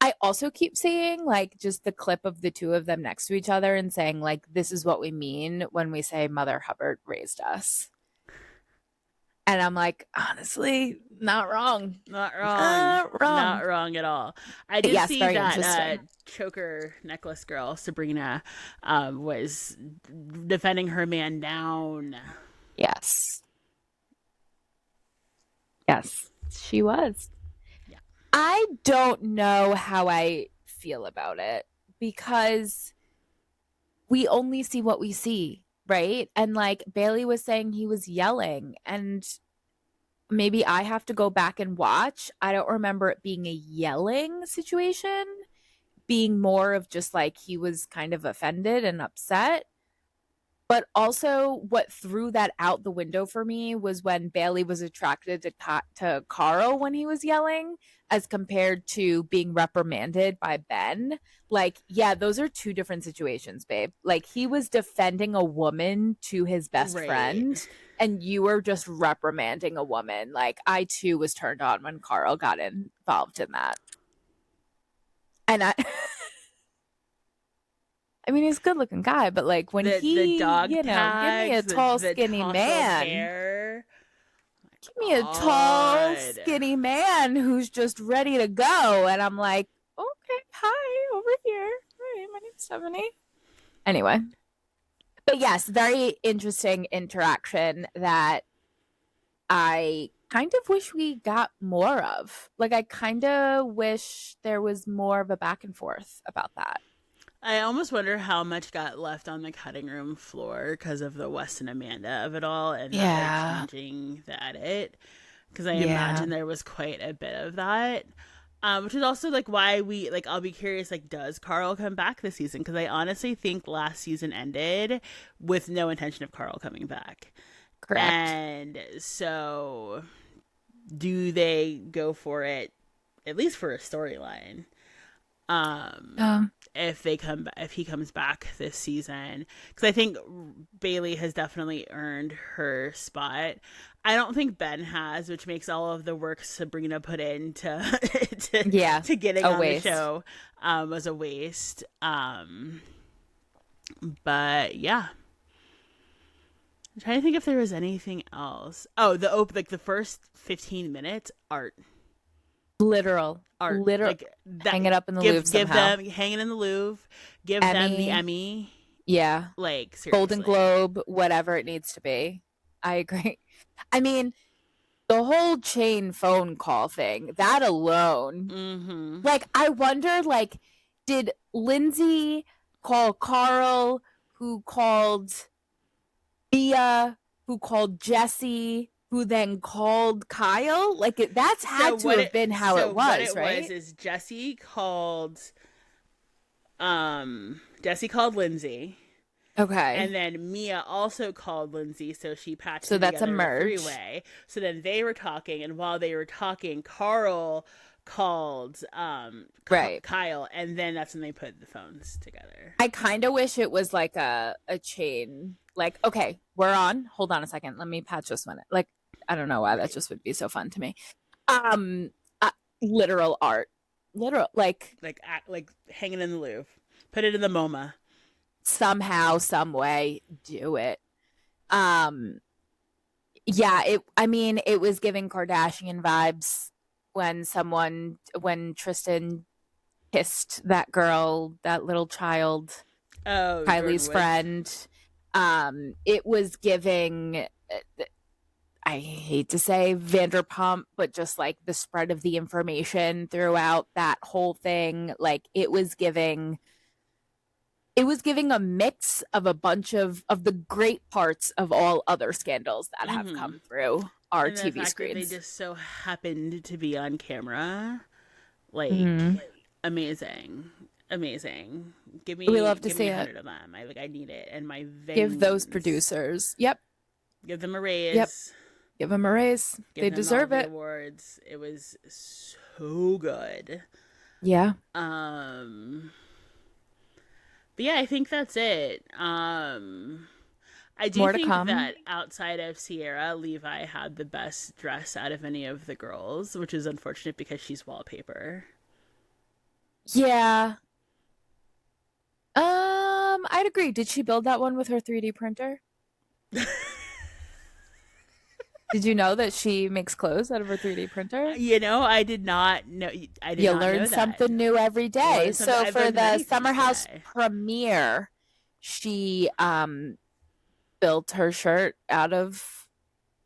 I also keep seeing like just the clip of the two of them next to each other and saying like this is what we mean when we say Mother Hubbard raised us. And I'm like, honestly, not wrong. Not wrong. Not Not wrong. wrong at all. I But did yes, see very that interesting. choker necklace girl, Sabrina, was defending her man down. Yes. Yes, she was. Yeah. I don't know how I feel about it because we only see what we see, right? And like Bailey was saying, he was yelling, and maybe I have to go back and watch. I don't remember it being a yelling situation, being more of just like he was kind of offended and upset. But also, what threw that out the window for me was when Bailey was attracted to Carl when he was yelling, as compared to being reprimanded by Ben. Like, yeah, those are two different situations, babe. Like, he was defending a woman to his best Right. friend, and you were just reprimanding a woman. Like, I too was turned on when Carl got involved in that. And I mean, he's a good looking guy, but like when The he, dog give me a tags, tall, the skinny tousled man. hair. Give me a tall, God. skinny man who's just ready to go. And I'm like, okay, hi, over here. Hi, my name's Stephanie. Anyway, but yes, very interesting interaction that I kind of wish we got more of. Like, I kind of wish there was more of a back and forth about that. I almost wonder how much got left on the cutting room floor because of the Wes and Amanda of it all and not like Yeah. changing the edit. Because I Yeah. imagine there was quite a bit of that. Which is also like why we like I'll be curious like does Carl come back this season? Because I honestly think last season ended with no intention of Carl coming back. Correct. And so do they go for it at least for a storyline? Um Um, if he comes back this season because I think Bailey has definitely earned her spot. I don't think Ben has, which makes all of the work Sabrina put into to, yeah. to getting A on the waste. show was a waste. But yeah, I'm trying to think if there was anything else. Oh, like the first 15 minutes art Literal. art Literal. like that. Hang it up in the Louvre Give somehow. them hanging in the Louvre. Give them the Emmy. Emmy. Yeah. Like Golden seriously. Globe, whatever it needs to be. I agree. I mean, the whole chain phone call thing, that alone. Mm-hmm. Like, I wonder, like, did Lindsay call Carl, who called Bia, who called Jesse, who then called Kyle? Like, that's had to have been how it What was, it was right? is Jesse called Lindsay. And Okay. then Mia also called Lindsay, so she patched So it that's a together a three merge. way. So then they were talking, and while they were talking, Carl called Right. Kyle, and then that's when they put the phones together. I kind of wish it was like a chain. Like, okay, we're on. Hold on a second. Let me patch this one. Like, I don't know why that Right. just would be so fun to me. Um, uh, literal art, literal like Like hanging in the Louvre. Put it in the MoMA. somehow, some way, do it. Um, yeah. It. I mean, it was giving Kardashian vibes when Tristan kissed that girl, that little child, Oh, Jordan Kylie's Woods. friend. It was giving, I hate to say Vanderpump, but just like the spread of the information throughout that whole thing, like it was giving a mix of a bunch of the great parts of all other scandals that have Mm-hmm. come through. our And the TV fact that they screens. just so happened to be on camera, like, Hmm. amazing, amazing. We love to Give me see a it. hundred of them. I need it in my Give those veins. producers. Yep. Give them a Yep. raise. Give them a raise. Give They them all deserve the it. awards. It was so good. Yeah. Um, but yeah, I think that's it. I do More to think come. that outside of Sierra, Levi had the best dress out of any of the girls, which is unfortunate because she's wallpaper. Yeah. I'd agree. Did she build that one with her 3D printer? Did you know that she makes clothes out of her 3D printer? I did not know. I did You not learn know that. something new every day. Learn something. So I've for learned the many Summer things House today. premiere, she built her shirt out of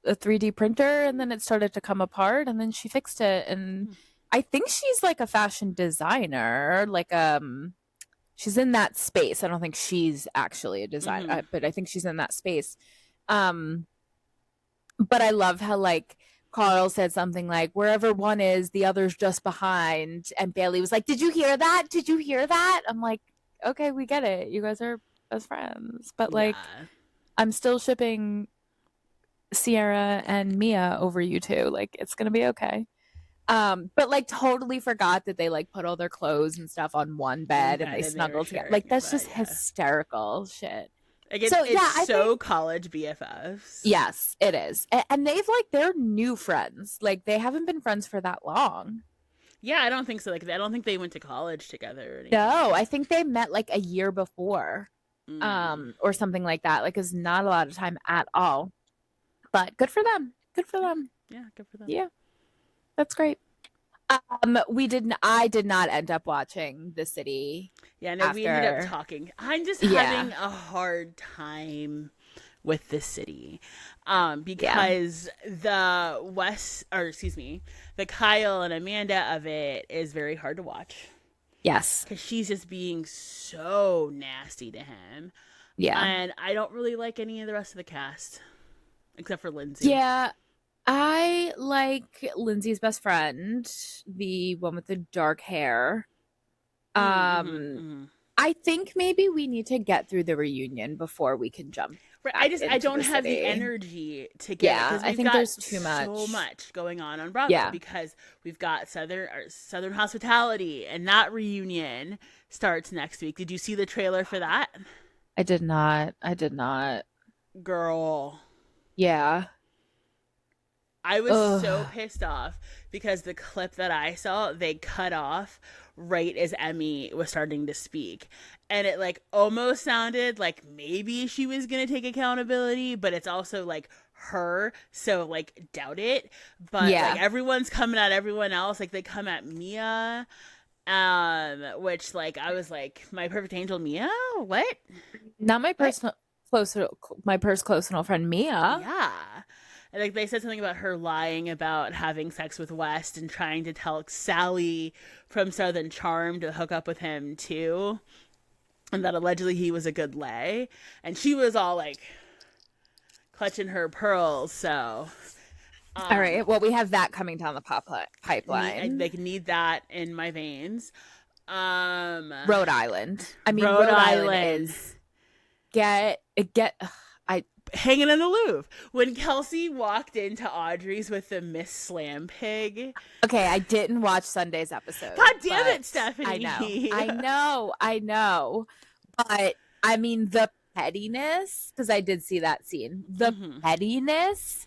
a 3D printer and then it started to come apart and then she fixed it and I think she's like a fashion designer, like she's in that space. I don't think she's actually a designer, Mm-hmm. but I think she's in that space. Um but I love how like Carl said something like, wherever one is, the other's just behind. And Bailey was like, did you hear that? Did you hear that? I'm like, okay, we get it. You guys are best friends. But like, Yeah. I'm still shipping Sierra and Mia over you two. Like, it's gonna be okay. But like totally forgot that they like put all their clothes and stuff on one One bed and they bed and they were snuggled together. sharing Like it, that's but just yeah. hysterical shit. Like So it's yeah, I think so college BFFs. yes, it is. And they've like they're new friends. Like they haven't been friends for that long. Yeah, I don't think so. Like I don't think they went to college together or No, anything. I think they met like a year before. Mm. Or something like that. Like it's not a lot of time at all. But good for them. Good for Yeah, them. yeah, good for them. Yeah, that's great. We didn't I did not end up watching The City Yeah, no, we ended up after. talking. I'm just Yeah. having a hard time with this city, Yeah. because the Kyle and Amanda of it is very hard to watch Yes. because she's just being so nasty to him, Yeah. and I don't really like any of the rest of the cast except for Lindsay. Yeah. I like Lindsay's best friend, the one with the dark hair. Mm-hmm, Um, mm-hmm. I think maybe we need to get through the reunion before we can jump Right, back I into don't The have the City. energy to get it Yeah, because I we've think got there's too so much. much going on Bravo, Yeah, because we've got Southern Hospitality, and that reunion starts next week. Did you see the trailer for that? I did not. I did not. Girl, Yeah. I was so Ugh. pissed off because the clip that I saw, they cut off right as Emmy was starting to speak. And it like almost sounded like maybe she was going to take accountability, but it's also like her, so like doubt it. But like Yeah. everyone's coming at everyone else, like they come at Mia, which like I was like, my perfect angel Mia? What? Not What? close my personal friend Mia. Yeah. And, like they said something about her lying about having sex with West and trying to tell Sally from Southern Charm to hook up with him too, and that allegedly he was a good lay. And she was all like clutching her pearls. So, All um, right. Well, we have that coming down the I pipeline. like need that in my veins. Um, Rhode Island. I mean, Rhode Rhode Island Island. is get. I Hanging in the Louvre. When Kelsey walked into Audrey's with the Miss Slam Pig. okay. I didn't watch Sunday's episode, God damn but it, I know, Stephanie. I know, I know. But I mean, the pettiness because I did see that scene. The Mm-hmm. pettiness,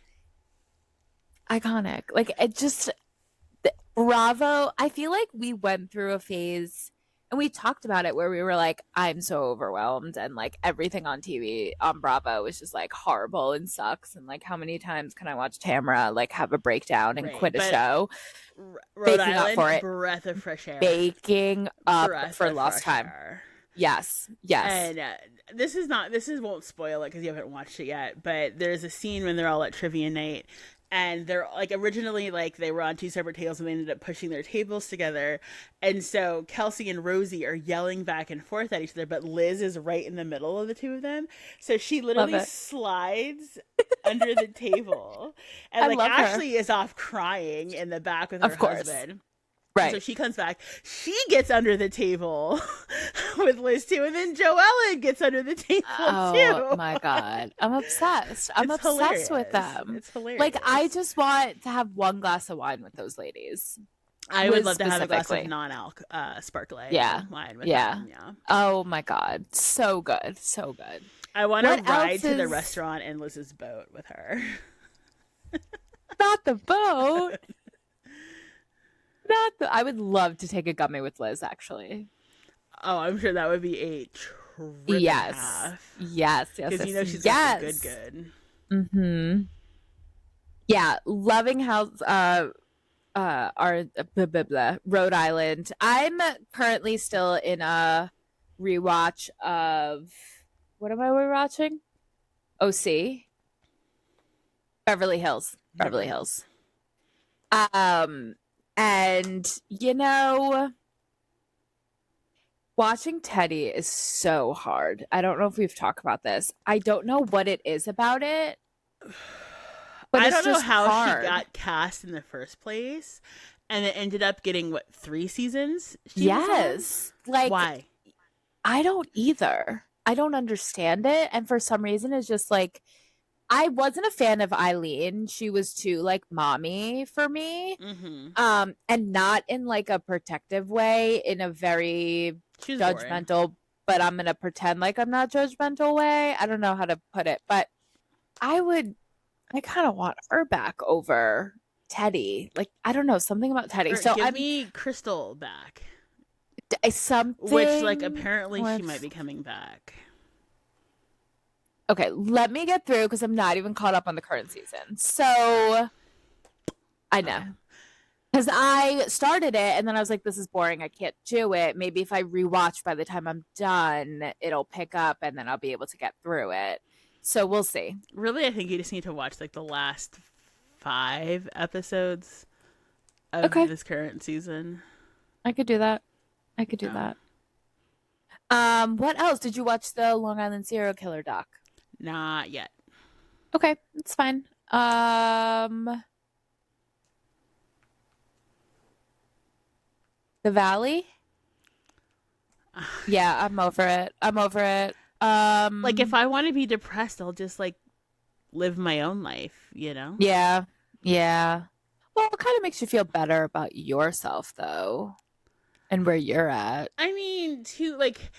iconic. Like it just Bravo. I feel like we went through a phase and we talked about it where we were like, I'm so overwhelmed and like everything on TV on Bravo was just like horrible and sucks. And like, how many times can I watch Tamara like have a breakdown and Right. quit a But show? Rhode Baking up Island, for it, breath of fresh air. baking up Breath for of lost fresh time. air. Yes, yes. And this won't spoil it because you haven't watched it yet, but there's a scene when they're all at trivia night and they're like originally like they were on two separate tables and they ended up pushing their tables together, and so Kelsey and Rosie are yelling back and forth at each other, but Liz is right in the middle of the two of them, so she Love literally it. slides under the table, and I like love her. Ashley is off crying in the back with her Of course. husband. And so Right. she comes back. She gets under the table with Liz too, and then Joellen gets under the table Oh too. my God. I'm obsessed. I'm It's obsessed with hilarious. them. It's Like, I hilarious. just want to have one glass of wine with those ladies. I would Liz love to have a glass of specifically. non-alc Yeah. sparkling wine with Yeah. them. Yeah, Oh my God. So good. So good. I want to What ride else to the is restaurant in Liz's boat with her. not the boat? Not the, I would love to take a gummy with Liz, actually. Oh, I'm sure that would be a trip and a Yes. half Yes. Yes. because you know Yes. she's got the good Yes. good. Mm-hmm. Yeah. Loving how our blah, blah, blah, Rhode Island. I'm currently still in a rewatch of what am I rewatching? OC. Beverly Hills. Beverly Beverly Hills. Hills. Um and watching Teddy is so hard. I don't know if we've talked about this. I don't know what it is about it, but I it's don't know just how she hard. got cast in the first place, and it ended up getting what 3 seasons she was on. Yes. Like Why? I don't either. I don't understand it. And for some reason, it's just like, I wasn't a fan of Eileen. She was too like mommy for me. Mm-hmm. And not in like a protective way, in a very She was boring. judgmental, but I'm gonna pretend like I'm not judgmental way. I don't know how to put it, but I would, I kind of want her back over Teddy. Like, I don't know, something about Teddy. Or So give I'm me Crystal back, which like something apparently she might with be coming back. okay, let me get through because I'm not even caught up on the current season. So I know Okay. because I started it and then I was like, this is boring. I can't do it. Maybe if I rewatch by the time I'm done, it'll pick up and then I'll be able to get through it. So we'll see. Really, I think you just need to watch like the last 5 episodes of Okay, this current season. I could do that. I could do Yeah. that. What else? Did you watch the Long Island serial killer doc? Not yet. Okay, it's fine. The Valley? Yeah, I'm over it. I'm over it. Like if I want to be depressed, I'll just like live my own life, you know? Yeah, yeah. Well, it kind of makes you feel better about yourself, though, and where you're at. I mean, to like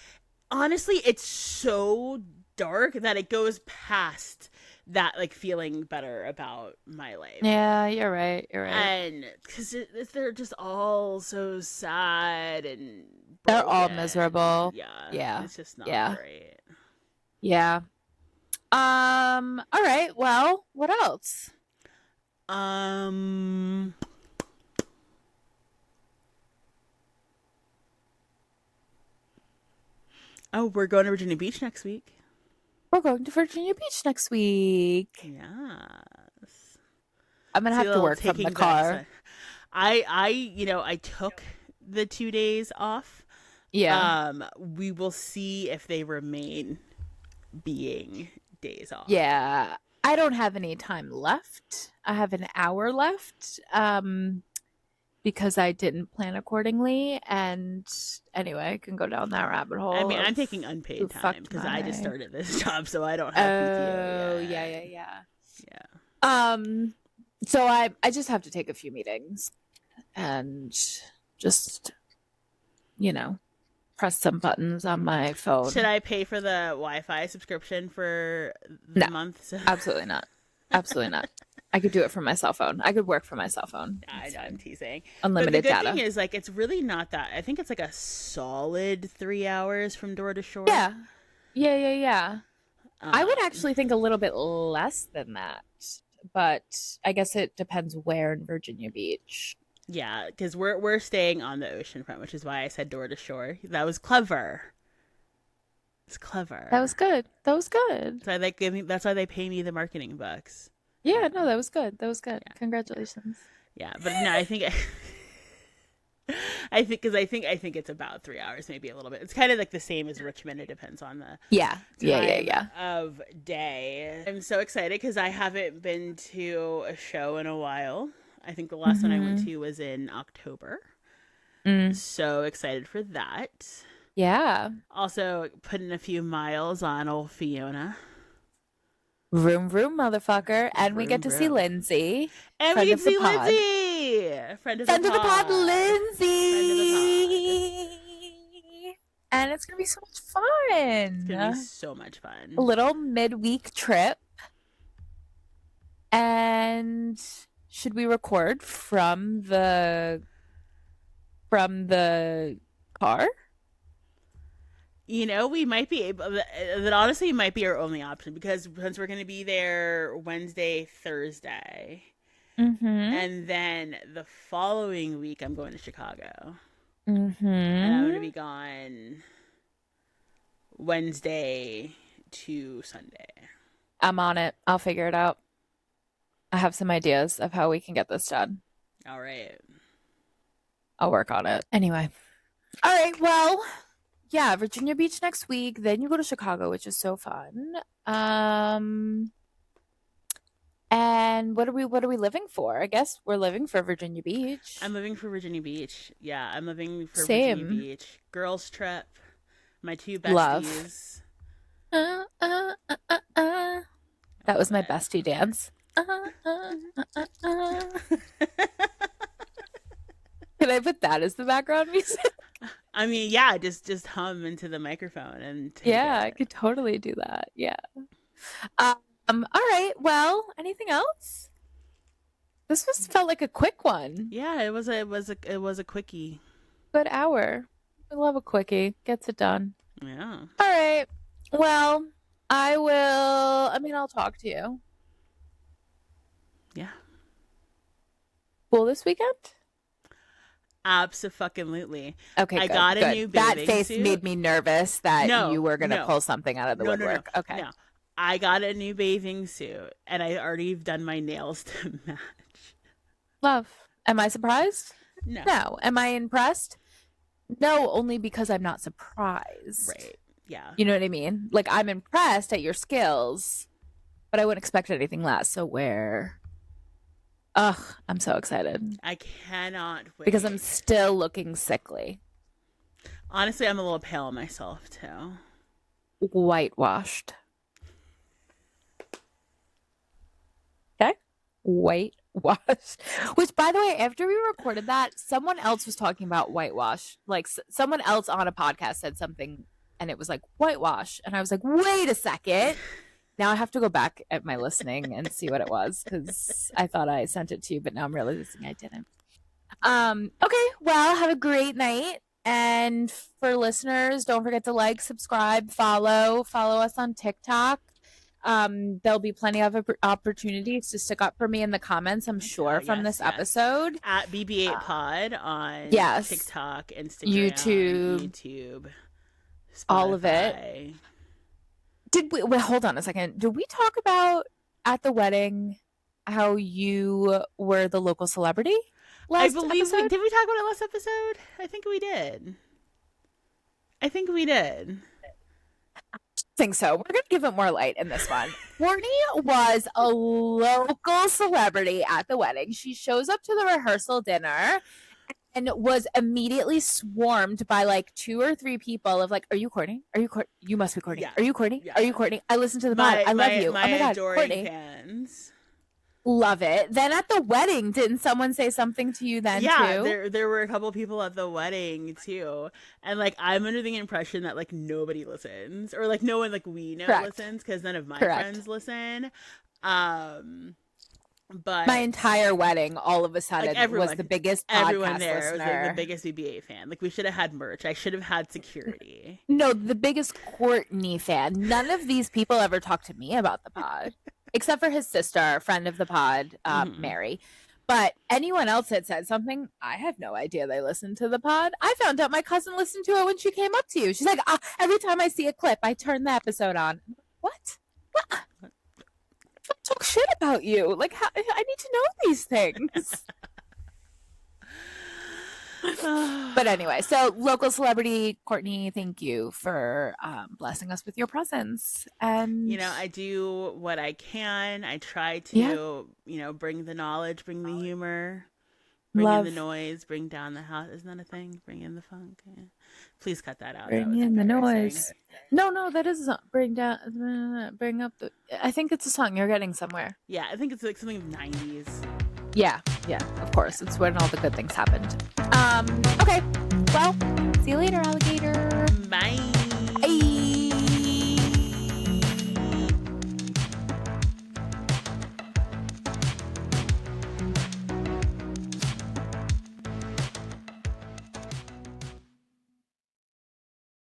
honestly, it's so dark that it goes past that like feeling better about my life. Yeah, you're right. You're right. And because they're just all so sad and They're all broken. miserable. Yeah, Yeah, it's just not yeah, great. yeah. All right. Well, what else? Um, oh, we're going to Virginia Beach next week. We're going to Virginia Beach next week. Yes. I'm gonna See a have to little work from the taking back. car. I took the 2 days off. Yeah. We will see if they remain being days off. Yeah. I don't have any time left. I have an hour left. Because I didn't plan accordingly. And anyway, I can go down that rabbit I hole mean, I'm of taking who unpaid time fucked because I just my. started this job, so I don't have Oh, PTO yeah, yet. yeah, yeah. Yeah. So I just have to take a few meetings and just, you know, press some buttons on my Should phone. I pay for the Wi-Fi subscription for No, the month? So absolutely not. Absolutely not. I could do it from my cell phone. I could work from my cell phone. I It's know I'm fine. teasing. But the Unlimited good thing data. is like it's really not that. I think it's like a solid 3 hours from door to shore. Yeah. Yeah, yeah, yeah. I would Um, actually think a little bit less than that, but I guess it depends where in Virginia Beach. yeah, because we're staying on the ocean front, which is why I said door to shore. That was clever. It's That clever. was good. That was good. So they give me. That's why they pay me the marketing bucks. Yeah, no, that was good. That was good. Yeah, Congratulations. yeah. But no, I think I think because I think it's about 3 hours, maybe a little bit. It's kind of like the same as Richmond. It depends on the Yeah, yeah, yeah, time yeah. of day. I'm so excited because I haven't been to a show in a while. I think the last one I went Mm-hmm. to was in October. Mm. So excited for that. Yeah. Also, putting a few miles on old Fiona. Vroom vroom, motherfucker. And we get Vroom, to see vroom. Lindsay, And we friend get to of the see pod. Lindsay, friend of the Friend of the pod, pod. Friend of the pod. Lindsay. And it's gonna be so much It's going to be fun. so much A fun. little midweek trip. And should we record from the car? You know, we might be able, that honestly might be our only option because since we're going to be there Wednesday, Thursday, Mm-hmm. and then the following week I'm going to Chicago. And I'm going to Mm-hmm. be gone Wednesday to Sunday. I'm on it. I'll figure it out. I have some ideas of how we can get this done. All right. I'll work on it. Anyway. All right. Well, yeah, Virginia Beach next week. Then you go to Chicago, which is so fun. Um, and what are we living for? I guess we're living for Virginia I'm Beach. living for Virginia Beach. Yeah, I'm living for Virginia Same. Beach. Girls trip. My two Love. besties. Uh, uh, uh, uh, uh. I That was love my it. bestie dance. Can I put that as the background music? I mean, yeah, just hum into the microphone and take Yeah, I it. could totally do that. Yeah. All right. Well, anything else? This was felt like a quick one. Yeah, it was a quickie. Good hour. I love a quickie. Gets it done. Yeah. All right. Well, I'll talk to you. Yeah. Cool this weekend? Absolutely. Okay, I good, got a good. new That bathing face suit. made me nervous that you No, were gonna no, pull something out of the no, no, no, woodwork. Okay. no. I got a new bathing suit and I already done my nails to match. Love. Am I surprised? No. No. Am I impressed? No, only because I'm not surprised. Right. Yeah. You know what I mean? Like I'm impressed at your skills, but I wouldn't expect anything less. So where? Ugh, I'm so excited I cannot because I'm wait. still looking sickly, Honestly, I'm a little pale myself too. whitewashed. Okay, whitewashed. Which, by the way, after we recorded that, someone else was talking about whitewash. Like someone else on a podcast said something, and it was like whitewash, and I was like, wait a second. Now I have to go back at my listening and see what it was because I thought I sent it to you, but now I'm realizing I didn't. Okay, well, have a great night. And for listeners, don't forget to like, subscribe, follow us on TikTok. There'll be plenty of opportunities to stick up for me in the comments, I'm sure, from Yes, this yes. episode. At BB8 Pod on Yes, TikTok, Instagram, YouTube, YouTube, all of it. Spotify. Did we, wait, hold on a second. Did we talk about at the wedding how you were the local celebrity I last believe we episode? did we talk about it last episode? I think we did. I think we did. Think so. We're gonna give it more light in this one. Courtney was a local celebrity at the wedding. She shows up to the rehearsal dinner and was immediately swarmed by like two or three people of like, "Are you Courtney? Are you Courtney? You must be Courtney. Yeah. Are you Courtney? Yeah. Are you Courtney? I listen to the pod. My I love my you. my Oh my god, adoring Courtney, fans. love it." Then at the wedding, didn't someone say something to you then Yeah, too? there were a couple people at the wedding too, and like I'm under the impression that like nobody listens, or like no one like we know Correct. listens because none of my Correct. friends listen. Um, My but entire wedding, all of a like sudden, was the everyone, biggest everyone podcast there was like the listener. biggest BBA fan. Like we should have had merch. I should have had security. No, the biggest Courtney fan. None of these people ever talked to me about the pod, except for his sister, friend of the pod, Hmm. Mary. But anyone else that said something, I had no idea they listened to the pod. I found out my cousin listened to it when she came up to you. She's like, every time I see a clip, I turn the episode on. What? What? Talk shit about you. Like, how, I need to know these things. But anyway, so local celebrity Courtney, thank you for blessing us with your presence. You And know, I do what I can. I try yeah, to, bring the knowledge, bring the humor, bring in the love, noise, bring down the house. Isn't that a thing? Bring in the funk. Yeah. Please cut that out. That bring was in the embarrassing. noise. No, no, that is a song. Bring down, bring up the. I think it's a song. You're getting somewhere. Yeah, I think it's like something of the 90s. Yeah, yeah, of course. It's when all the good things happened. Okay. Well, see you later, alligator. Bye.